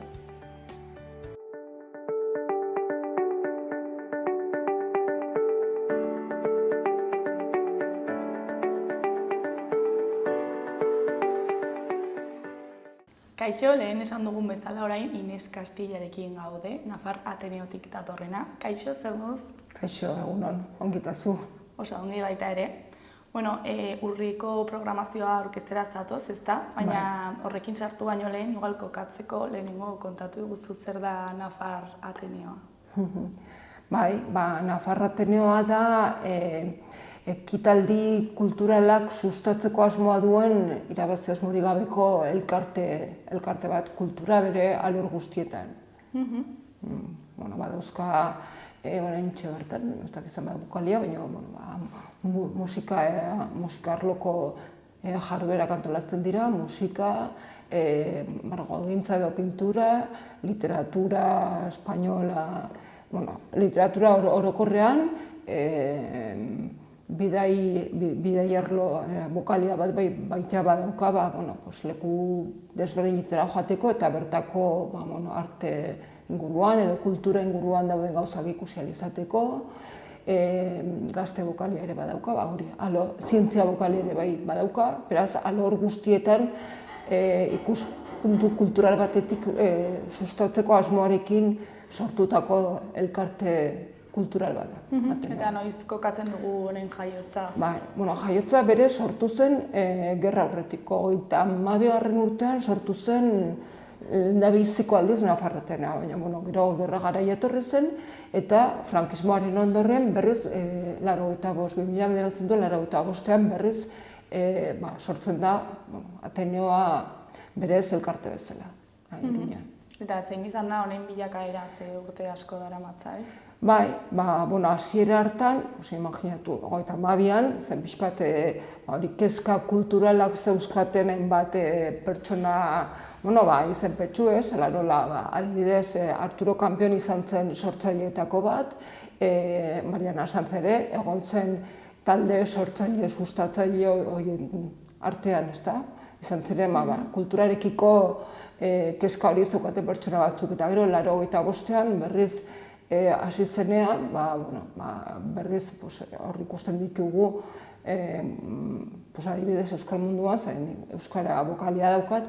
Kaixo, lehen esan dugun bezala orain Ines Castillarekin gaude, Nafar Ateneotik datorrena. Kaixo, zer moduz? Kaixo, egunon, ongitazu. Osa, ongi baita ere. Bueno, urriko programazioa aurkeztera zatoz, ezta? Baina horrekin sartu baino lehen, igual kokatzeko lehenengo kontatu guzu zer da Nafar Ateneoa. Bai, Nafar Ateneoa da ekitaldi kulturalak sustatzeko asmoa duen irabazi asmorik gabeko elkarte bat kultura bere alor guztietan. Badauzka oraintxe bertan, ez dakit zenbat bukalia, baina musika arloko jarduerak antolatzen dira, musika, margogintza edo pintura, literatura espainola, literatura orokorrean, bidai arlo bokalia bat baita badauka, leku desberdinetara joateko eta bertako arte inguruan edo kultura inguruan dauden gauzak ikusi ahal izateko, gazte bokalia ere badauka, zientzia bokalia ere bai badauka, beraz, alor guztietan ikuspuntu kultural batetik sustatzeko asmoarekin sortutako elkarte kultural bat da. Eta noiz kokatzen dugu honen jaiotza? Jaiotza bere sortu zen gerra aurretiko, 22. urtean sortu zen lehendabiltziko aldiz Nafar Ateneoa, baina gero gerra garaia etorri zen, eta frankismoaren ondoren berriz, 2008an berriz sortzen da Ateneoa berez elkarte bezala. Eta zein izan da honen bilakaera, ze urte asko daramatza, ez? Bai, hasiera hartan, imaginatu, 22an, zen pixkat kezka kulturalak zeuzkaten hainbat pertsona, izen petxu ez, adibidez, Arturo Campion izan zen sortzaileetako bat, Mariana Sanzere, egon zen talde sortzaile sustatzaile horien artean, ez da? Izan ziren, kulturarekiko kezka hori zeukaten pertsona batzuk, eta gero, 85an berriz hasi zenean, berriz hor ikusten ditugu, adibidez Euskal munduan, Euskara bokalia daukat,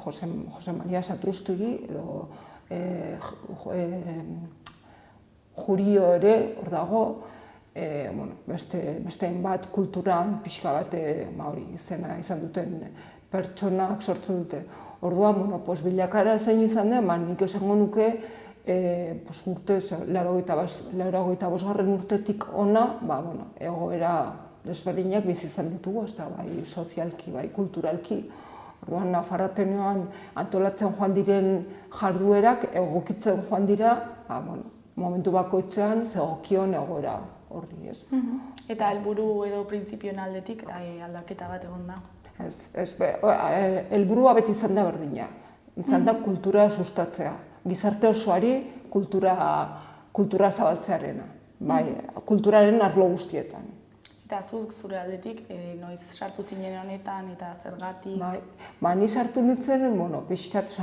Jose Maria Satrustegi edo Jurio ere hor dago, beste hainbat kulturan pixka bat izena izan duten pertsonak sortzen dute. Orduan, bilakara zein izan den, nik esango nuke, urte, 85. urtetik ona, egoera desberdinak bizi izan ditugu, bai sozialki, bai kulturalki. Orduan, Nafar Ateneoan antolatzen joan diren jarduerak egokitzen joan dira, momentu bakoitzean zegokion egoera horri, ez. Eta helburu edo printzipioen aldetik aldaketa bat egon da? Helburua beti izan da berdina, izan da kultura sustatzea. Gizarte osoari kultura zabaltzearena, kulturaren arlo guztietan. Eta zuk zure aldetik, noiz sartu zinen honetan eta zergatik? Ni sartu nintzen, pixkat,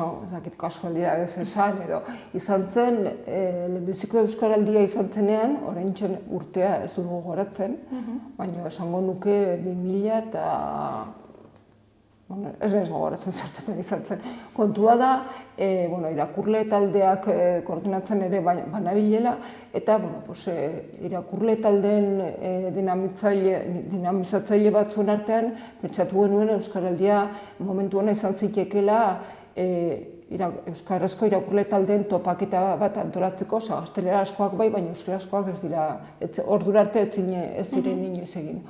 kasualidadez esan, edo izan zen, lehenbiziko Euskaraldia izan zenean, oraintzen urtea ez dugu gogoratzen, baina esango nuke 2000 eta... Ez gogoratzen zertetan izan zen. Kontua da, irakurle taldeak koordinatzen ere banabilela, eta irakurle taldeen dinamizatzaile batzuen artean, pentsatu genuen Euskaraldia momentu hona izan zitekeela euskarazko irakurle taldeen topaketa bat antolatzeko, gaztelera askoak bai, baina euskarazkoak ez dira, ordura arte ez ziren inoiz egin.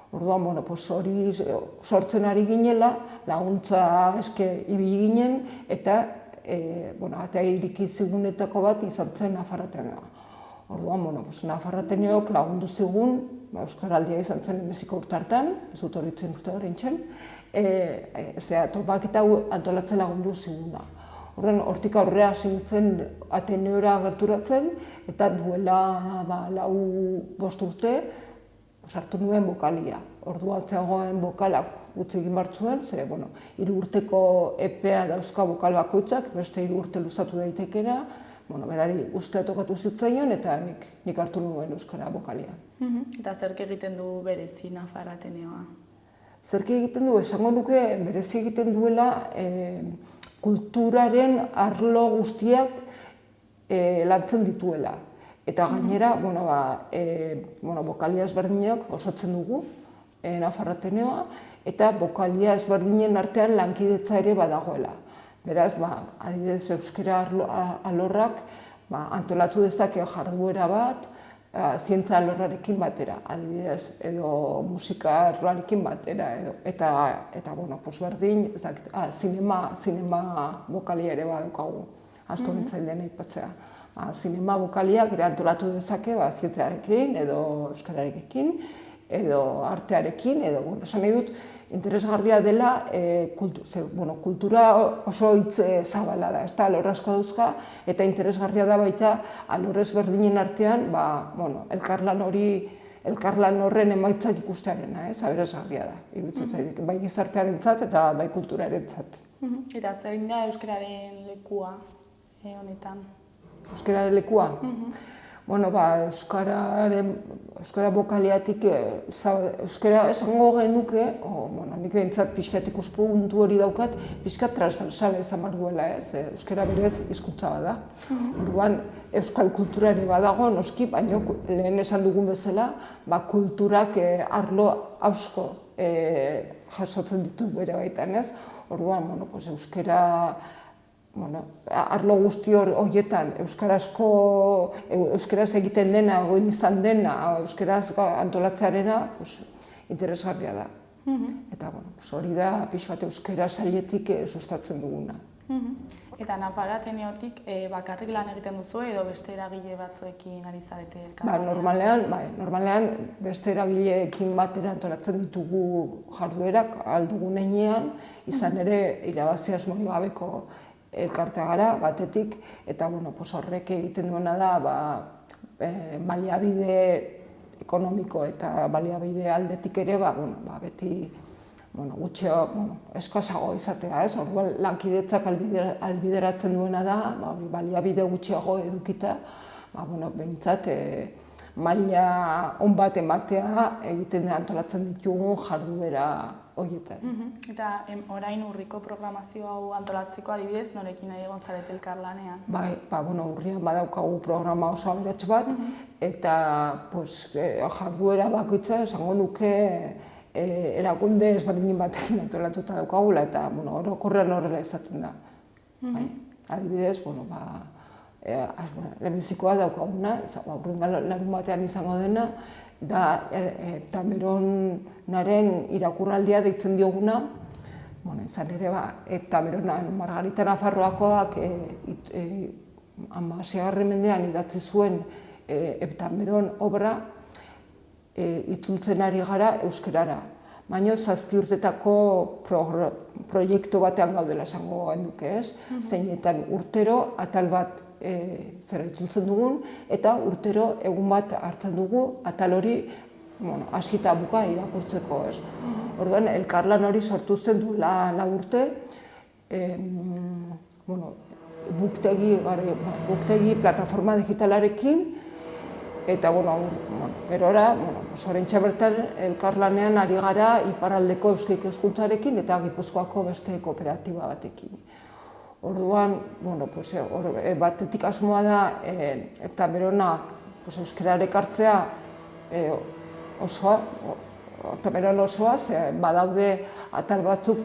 Orduan, hori sortzen ari ginela, laguntza eske ibili ginen, eta atea iriki zigunetako bat izan zen Nafar Ateneoa. Orduan, Nafar Ateneok lagundu zigun, Euskaraldia izan zen lehenbiziko urtartan, ez dut horitzen urte horrentzen, topaketa antolatzen lagundu ziguna. Orduan, hortik aurrera hasi nintzen Ateneora gerturatzen, eta duela 4-5 urte, sartu nuen bokalia. Orduan zegoen bokalak utzi egin bartzuen, ze, 3 urteko epea dauzka bokal bakoitzak, beste 3 urte luzatu daitekera, berari ustea tokatu zitzaion, eta nik hartu nuen euskara bokalia. Eta zerk egiten du berezi Nafar Ateneoa? Zerki egiten du, esango nuke berezi egiten duela kulturaren arlo guztiak lantzen dituela. Eta gainera, bokalia ezberdinak osatzen dugu, Nafarro Ateneoa, eta bokalia ezberdinen artean lankidetza ere badagoela. Beraz, adibidez, euskara alorrak antolatu dezake jarduera bat, zientza alorrarekin batera, adibidez, edo musika arloarekin batera, eta berdin, zinema bokalia ere badaukagu, asko nintzen dena aipatzea. Zinema bokaliak ere antolatu dezake zientziarekin, edo euskararekin, edo artearekin, edo, esan nahi dut, interesgarria dela, kultura oso hitz zabala da, alor asko dauzka, eta interesgarria da baita alor ezberdinen artean, elkarlan horren emaitzak ikustearena, aberasgarria da, iruditzen zaidik, bai gizartearentzat eta bai kulturarentzat. Eta zein da euskararen lekua honetan? Euskararen lekua? Euskara bokaliatik, euskara esango genuke, nik behintzat pixkat ikuspuntu hori daukat, pixkat transversala izan behar duela, euskara berez hizkuntza bada. Orduan, euskal kultura ere badago, noski, baina lehen esan dugun bezala, kulturak arlo asko jasotzen ditu bere baitan, ez? Orduan, euskara arlo guzti horietan, euskaraz egiten dena, goin izan dena, euskaraz antolatzearena, interesgarria da. Eta hori da, pixkat euskara sailetik sustatzen duguna. Eta Nafarro Ateneotik bakarrik lan egiten duzu edo beste eragile batzuekin ari zarete Normalean beste eragileekin batera antolatzen ditugu jarduerak aldugun heinean, izan ere irabazi asmorik gabeko elkartea gara, batetik, eta horrek egiten duena da baliabide ekonomiko eta baliabide aldetik ere, beti eskasago izatea, ez? Orduan lankidetzak ahalbideratzen duena da, baliabide gutxiago edukita, behintzat maila on bat ematea egiten antolatzen ditugun jarduera horietan. Eta orain urriko programazio hau antolatzeko adibidez, norekin ari egon zarete elkarlanean? Urrian badaukagu programa oso aberats bat, eta jarduera bakoitza esango nuke erakunde ezberdinen batekin antolatuta daukagula, eta orokorrean horrela izaten da. Adibidez, lehenbizikoa daukaguna, larun batean izango dena, da Tameronaren irakurraldia deitzen dioguna, izan ere, Tameronan Margarita Nafarroakoak 16. mendean idatzi zuen Tameron obra itzultzen ari gara euskarara. Baina 7 urtetako proiektu batean gaudela esango genuke, ez? Zeinetan urtero atal bat zera itzultzen dugun, eta urtero egun bat hartzen dugu atal hori hasi eta buka irakurtzeko, ez? Orduan, elkarlan hori sortu zen duela 4 urte, buktegi plataforma digitalarekin, eta gerora, oraintxe bertan elkarlanean ari gara iparraldeko euskal hizkuntzarekin eta Gipuzkoako beste kooperatiba batekin. Orduan, batetik asmoa da Tamerona euskarara ekartzea Tameron osoa, badaude atal batzuk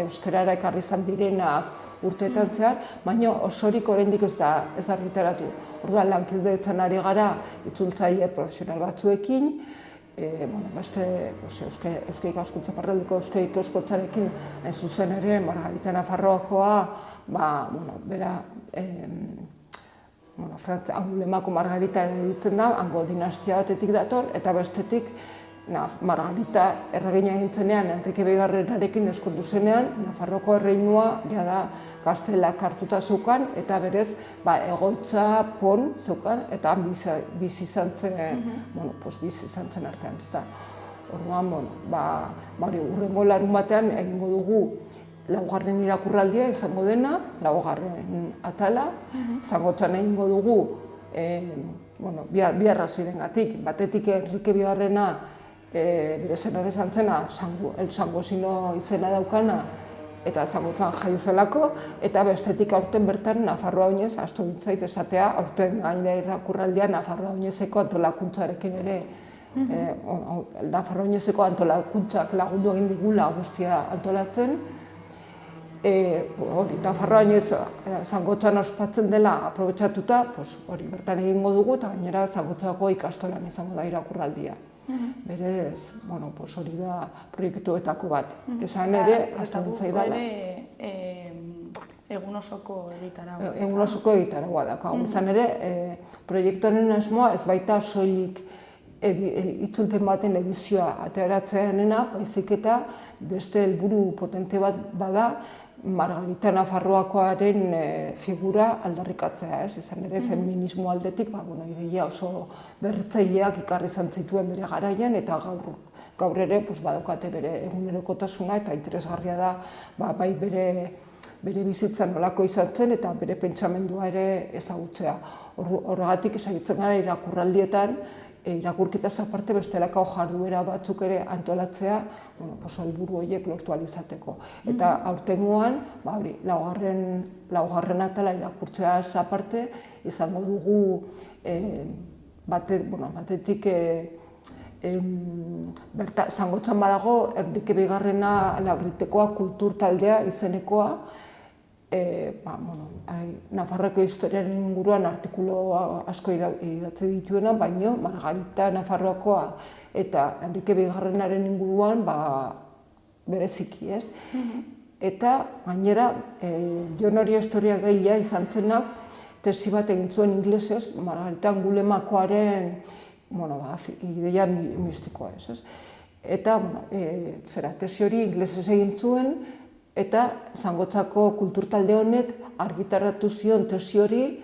euskarara ekarri izan direnak urteetan zehar, baina osorik oraindik ez da argitaratu. Orduan, lankidetzan ari gara itzultzaile profesional batzuekin, beste euskal ikaskuntza parraldeko euskal ikaskuntzarekin hain zuzen ere, Margarita Nafarroakoa, bera Angulemako Margarita ditzen da, hango dinastia batetik dator, eta bestetik Margarita erregina egintzenean, Enrike Bigarrenarekin eskondu zenean, Nafarroko erreinua jada Gaztelak hartuta zeukan, eta berez egoitza pon zeukan, eta bizi izan zen artean, ez da. Orduan, urrengo larun batean egingo dugu 4. irakurraldia izango dena, 4. atala, zangotzan egingo dugu bi arrazoirengatik. Batetik Enrike Bigarrena bere senare izan zena, El Sangosino izena daukana, eta Zangotzan jaio zelako, eta bestetik aurten bertan Nafarroa Oinez, astu bintzait esatea, aurten gainera irakurraldia Nafarroa Oinezeko antolakuntzarekin ere, Nafarroa Oinezeko antolakuntzak lagundu egin digula guztia antolatzen. Nafarroa Oinez Zangotzan ospatzen dela aprobetxatuta, hori bertan egingo dugu, eta gainera Zangotzako ikastolan izango da irakurraldia. Berez, hori da proiektuetako bat. Esan ere, astu bintzaidala. Egun osoko egitaragoa. Egun osoko egitaragoa da. Izan ere, proiektuaren asmoa ez baita soilik itzulpen baten edizioa ateratzeanena, baizik eta beste helburu potente bat bada Margarita Nafarroakoaren figura aldarrikatzea, izan ere feminismo aldetik, ideia oso berritzaileak ikarri izan zituen bere garaian, eta gaur ere badaukate bere egunerokotasuna, eta interesgarria da bai bere bizitza nolako izan zen, eta bere pentsamendua ere ezagutzea. Horregatik saiatzen gara irakurraldietan, irakurketaz aparte bestelako jarduera batzuk ere antolatzea, helburu horiek lortu ahal izateko. Eta aurtengoan, laugarren atala irakurtzeaz aparte, izango dugu batetik Zangotzan badago Enrike Bigarrena Labritekoa kultur taldea izenekoa, Nafarroako historiaren inguruan artikulu asko idatzi dituena, baina Margarita Nafarroakoa eta Enrike Bigarrenaren inguruan bereziki, ez? Eta gainera, Jon Oria historiagailea izan zenak tesi bat egin zuen inglesez, Margarita Angulemakoaren ideia mistikoa, ez? Eta tesi hori inglesez egin zuen, eta Zangotzako kulturtalde honek argitaratu zion tesi hori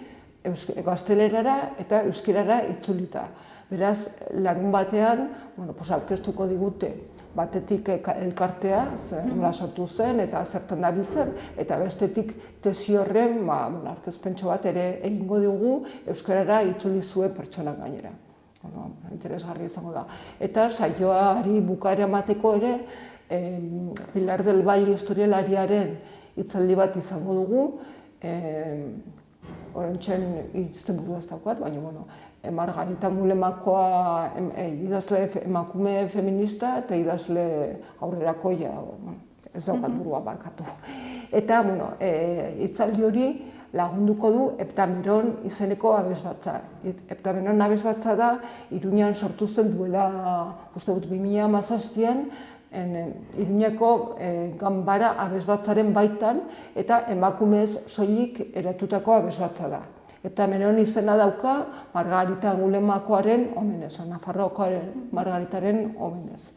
gaztelerara eta euskerara itzulita. Beraz, larun batean, aurkeztuko digute batetik elkartea, nola sortu zen eta zertan dabiltzen, eta bestetik tesi horren aurkezpentxo bat ere egingo dugu euskarara itzuli zuen pertsonak gainera. Interesgarria izango da. Eta saioari bukaera emateko ere, Pilar del Valle historialariaren hitzaldi bat izango dugu, oraintxen izenburua ez daukat, baina Margarita Angulemakoa idazle emakume feminista eta idazle aurrerakoia, ez daukat burua barkatu. Eta hitzaldi hori lagunduko du Heptameron izeneko abesbatza. Heptameron abesbatza da, Iruñan sortu zen duela, uste dut 2017an, Iruñeko ganbara abesbatzaren baitan eta emakumez soilik eratutako abesbatza da. Heptameron izena dauka Margarita Angulemakoaren omenez, Nafarroakoaren Margaritaren omenez.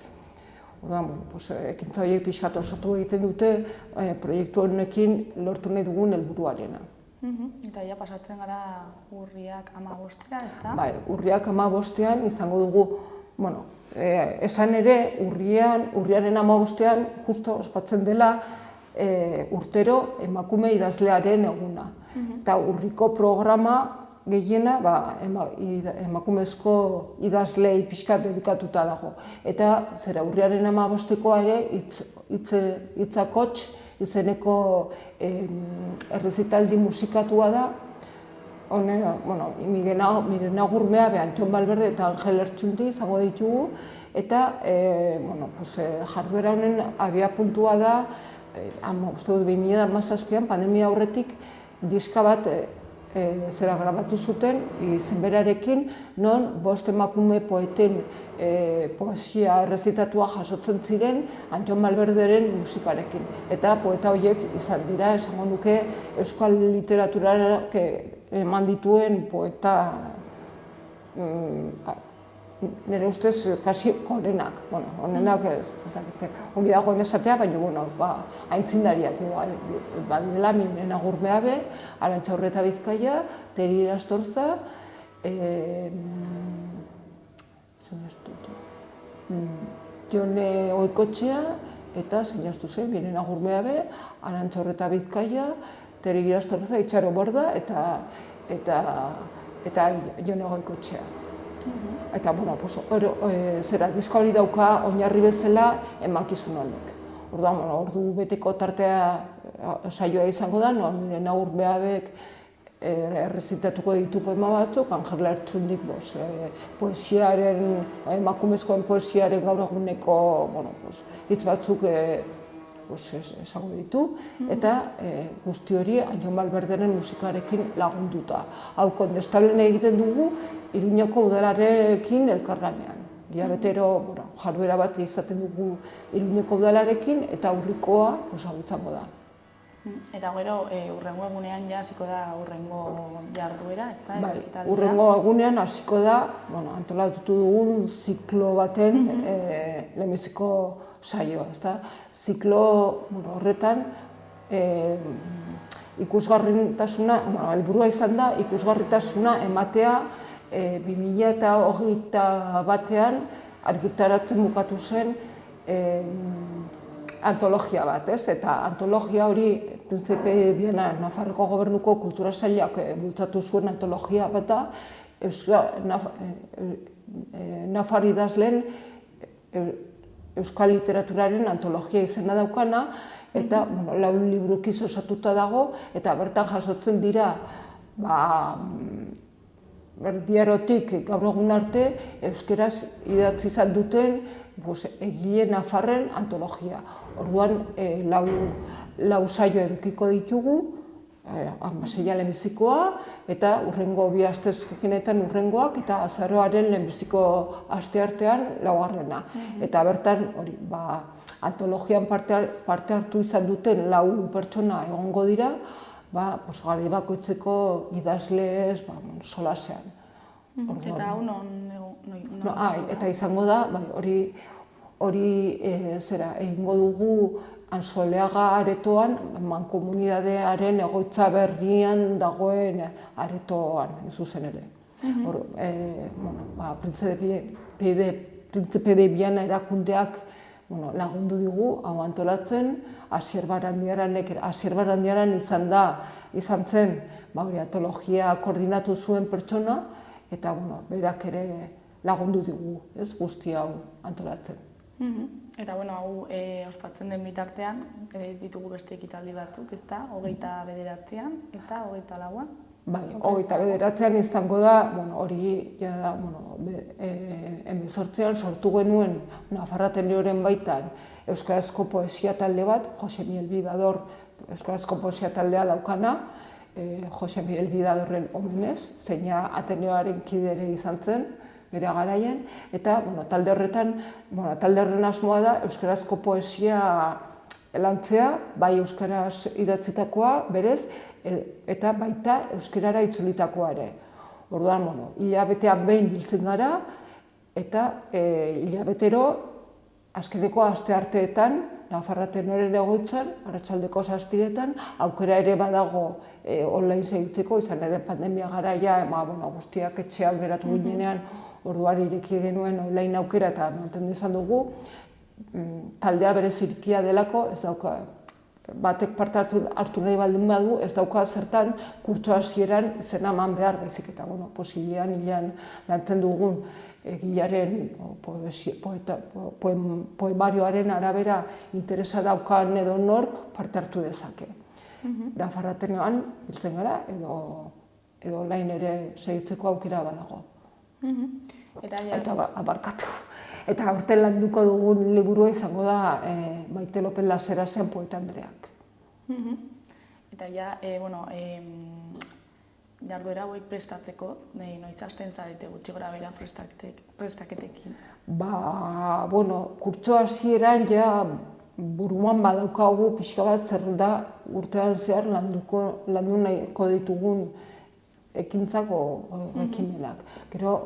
Ekintza horiek pixkat osatu egiten dute proiektu honekin lortu nahi dugun helburuarena. Eta ja pasatzen gara urriak 15-era, ez da? Bai, urriak 15-ean izango dugu, esan ere urriaren 15-ean justo ospatzen dela urtero emakume idazlearen eguna. Eta urriko programa gehiena emakumezko idazlei pixkat dedikatuta dago. Eta zera urriaren 15-ekoa ere Hitzakots izeneko errezitaldi musikatua da. Mirena Gurmea, Antxon Balberde eta Angel Ertxundi izango ditugu, eta jarduera honen abiapuntua da, uste dut 2017an, pandemia aurretik, diska bat grabatu zuten izenberarekin, non 5 emakume poeten poesia errezitatua jasotzen ziren Antxon Balberderen musikarekin. Eta poeta horiek izan dira, esango nuke, euskal literaturara eman dituen poeta nire ustez kasi honenak. Honenak ez dakite, ongi dagoen esatea, baina aintzindariak badirela Mirena Gurmeabe, Arantxa Urreta Bizkaia, Teri Irastorza, Jone Oikotxea eta zeinaztu zen, Mirena Gurmeabe, Arantxa Urreta Bizkaia, Teri Irastorza, Itxaro Borda eta Jone Oikotxea. Eta, bueno, zera, diska hori dauka oinarri bezala emankizun honek. Orduan, ordu beteko tartea saioa izango da, nire Naur Behabek errezitatuko ditu poema batzuk, Angel Lertxundik poesiaren, emakumezkoen poesiaren gaur eguneko hitz batzuk esango ditu, eta guzti hori Anjon Valverderen musikarekin lagunduta. Hau kondestablen egiten dugu Iruñeko udalarekin elkarlanean. Hilabetero jarduera bat izaten dugu Iruñeko udalarekin eta urrikoa hau izango da. Eta gero, hurrengo egunean ja hasiko da hurrengo jarduera, ezta? Bai, hurrengo egunean hasiko da, antolatutu dugun ziklo baten lehenbiziko saioa, ezta? Ziklo horretan ikusgarritasuna, helburua izan da ikusgarritasuna ematea 2021 argitaratzen bukatu zen antologia bat, ez? Eta antologia hori Princepe Biana Nafarroko Gobernuko Kultura Sailak bultzatu zuen antologia bat da, Nafar idazleen euskal literaturaren antologia izena daukana, eta 4 librukiz osatuta dago, eta bertan jasotzen dira Erdiarotik gaur egun arte euskeraz idatzi izan duten egile nafarren antologia. Orduan, 4 saio edukiko ditugu, 16 lehenbizikoa, eta hurrengo 2 astezkenetan hurrengoak, eta azaroaren lehenbiziko asteartean 4. Eta bertan, antologian parte hartu izan duten 4 pertsona egongo dira, garai bakoitzeko idazleez solasean. Eta hau non? Eta izango da, hori egingo dugu Ansoleaga aretoan, mankomunidadearen egoitza berrian dagoen aretoan, zuzen ere. Princepe de Biana erakundeak lagundu digu hau antolatzen, Asier Barandiaran izan zen antologia koordinatu zuen pertsona, eta berak ere lagundu digu guzti hau antolatzen. Eta hau ospatzen den bitartean, ditugu beste ekitaldi batzuk, ezta? 29an eta 24an. Bai, 29an izango da, hori 18an sortu genuen Nafarratenioren baitan euskarazko poesia talde bat, Jose Miguel Bidador euskarazko poesia taldea daukana, Jose Miguel Bidadorren omenez, zeina Ateneoaren kidere izan zen, bere garaian, eta talde horren asmoa da euskarazko poesia lantzea, bai euskaraz idatzitakoa berez, eta baita euskarara itzulitakoa ere. Orduan, hilabetean behin biltzen gara, eta hilabetero azkeneko astearteetan, Nafarratenoren egoitzan, arratsaldeko 7etan, aukera ere badago online segitzeko, izan ere pandemia garaia, guztiak etxean geratu ginenean, orduan ireki genuen online aukera eta mantendu izan dugu, taldea bere zirikia delako, ez dauka, batek parte hartu nahi baldin badu, ez dauka zertan kurtso hasieran izena eman behar, baizik eta posibilian hilean lantzen dugun egilaren poemarioaren arabera interesa daukan edo nork parte hartu dezake. Nafarratenean biltzen gara edo online ere segitzeko aukera badago. Eta abarkatu. Eta aurten landuko dugun liburua izango da Maite López Laserasen poeta andreak. Eta jarduera hauek prestatzeko, noiz hasten zarete gutxi gorabehera prestaketekin? Kurtso hasieran buruan badaukagu pixka bat zer da urtean zehar landu nahiko ditugun ekintzako ekimenak. Gero,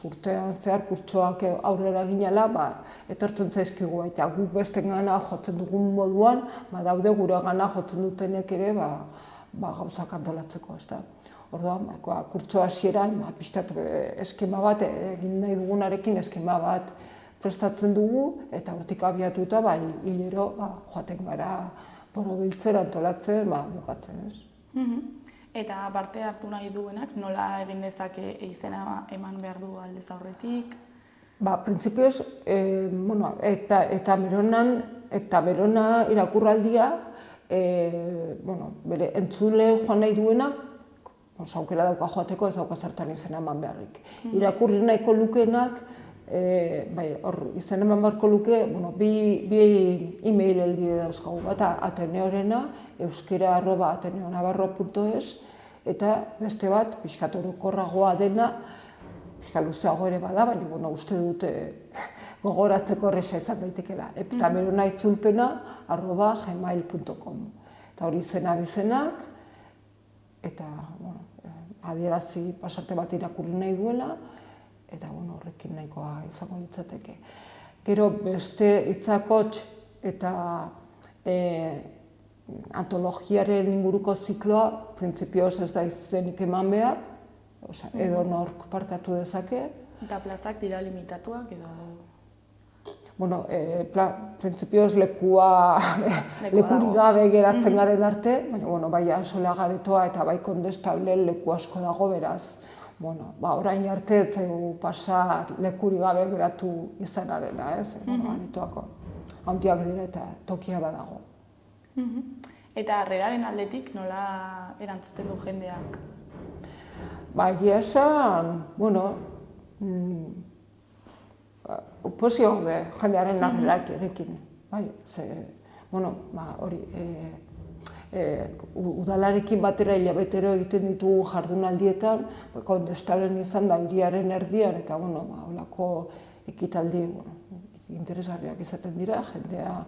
urtean zehar kurtsoak aurrera ginela, etortzen zaizkigu, eta guk bestengana jotzen dugun moduan, daude guregana jotzen dutenek ere gauzak antolatzeko. Orduan, kurtso hasieran, pixkat eskema bat, egin nahi dugunarekin eskema bat prestatzen dugu, eta hortik abiatuta, hilero joaten gara borobiltzera antolatzen, bukatzen ez. Eta parte hartu nahi duenak nola egin dezake izena eman behar du aldez aurretik? Printzipioz, eta Berona irakurraldia, bere entzule joan nahi duenak, aukera dauka joateko, ez dauka zertan izena eman beharrik. Irakurri nahiko lukeenak, izena eman beharko luke, bi e-mail helbide dauzkagu, bata Ateneorena, euskera@ateneonavarro.es, eta beste bat, pixkat orokorragoa dena, pixkat luzeago ere bada, baina uste dute gogoratzeko erresa izan daitekela. Eta Berona itzulpena@gmail.com. Eta hori izena bizenak, eta adierazi pasarte bat irakurri nahi duela, eta horrekin nahikoa izango litzateke. Gero beste hitzakots eta antologiaren inguruko zikloa, printzipioz ez da izenik eman behar, edo nork parte hartu dezake. Eta plazak dira limitatuak edo? Printzipioz lekurik gabe geratzen garen arte, baina bai Solagaretoa eta bai Kondestable leku asko dago beraz. Orain arte ez zaigu pasa lekurik gabe geratu izanarena, ez? Aretoako handiak dira eta tokia badago. Eta harreraren aldetik nola erantzuten du jendeak? Egia esan, posio gaude jendearen harrerak erekin. Udalarekin batera hilabetero egiten ditugu jardunaldietan, Kondestalen izan da hiriaren erdian, eta holako ekitaldi interesgarriak izaten dira, jendea,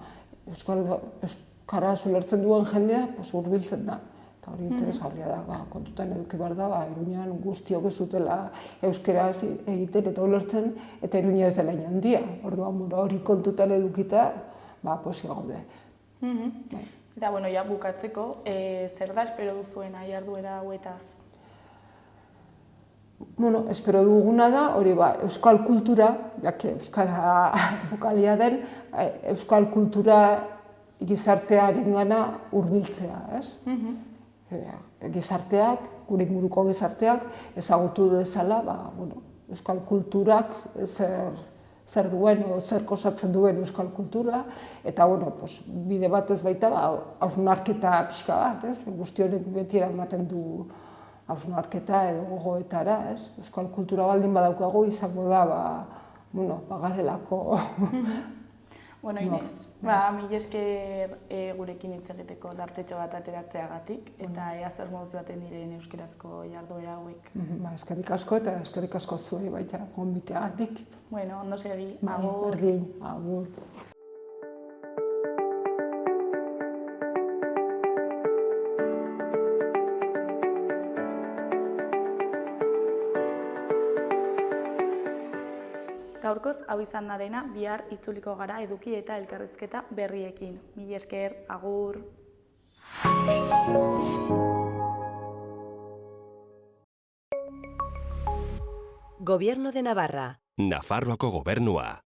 euskaraz ulertzen duen jendea hurbiltzen da. Eta hori interesgarria da, kontutan eduki behar da, Iruñean guztiok ez dutela euskaraz egiten eta ulertzen, eta Iruña ez dela handia. Orduan, hori kontutan edukita, posio gaude. Eta, ja bukatzeko, zer da espero duzuen jarduera hauetaz? Espero duguna da, hori euskal kultura, euskara bukalia den, euskal kultura gizartearen gana hurbiltzea, ez? Gizarteak, gure inguruko gizarteak, ezagutu dezala, euskal kulturak zer duen, zer kosatzen duen euskal kultura, eta bide batez baita hausnarketa pixka bat, ez? Guzti honek beti eramaten du hausnarketa edo gogoetara, ez? Euskal kultura baldin badaukagu izango da, garelako. Inez, mila esker gurekin hitz egiteko dartetxo bat ateratzeagatik, eta ea zer moduz baten diren euskarazko jarduera hauek. Eskerrik asko eta eskerrik asko zuei baita gonbiteagatik. Ondo segi, agur. Berdin, agur. Gaurkoz, hau izan da dena, bihar itzuliko gara eduki eta elkarrizketa berriekin. Mila esker, agur. Gobierno de Navarra. Nafarroako gobernua.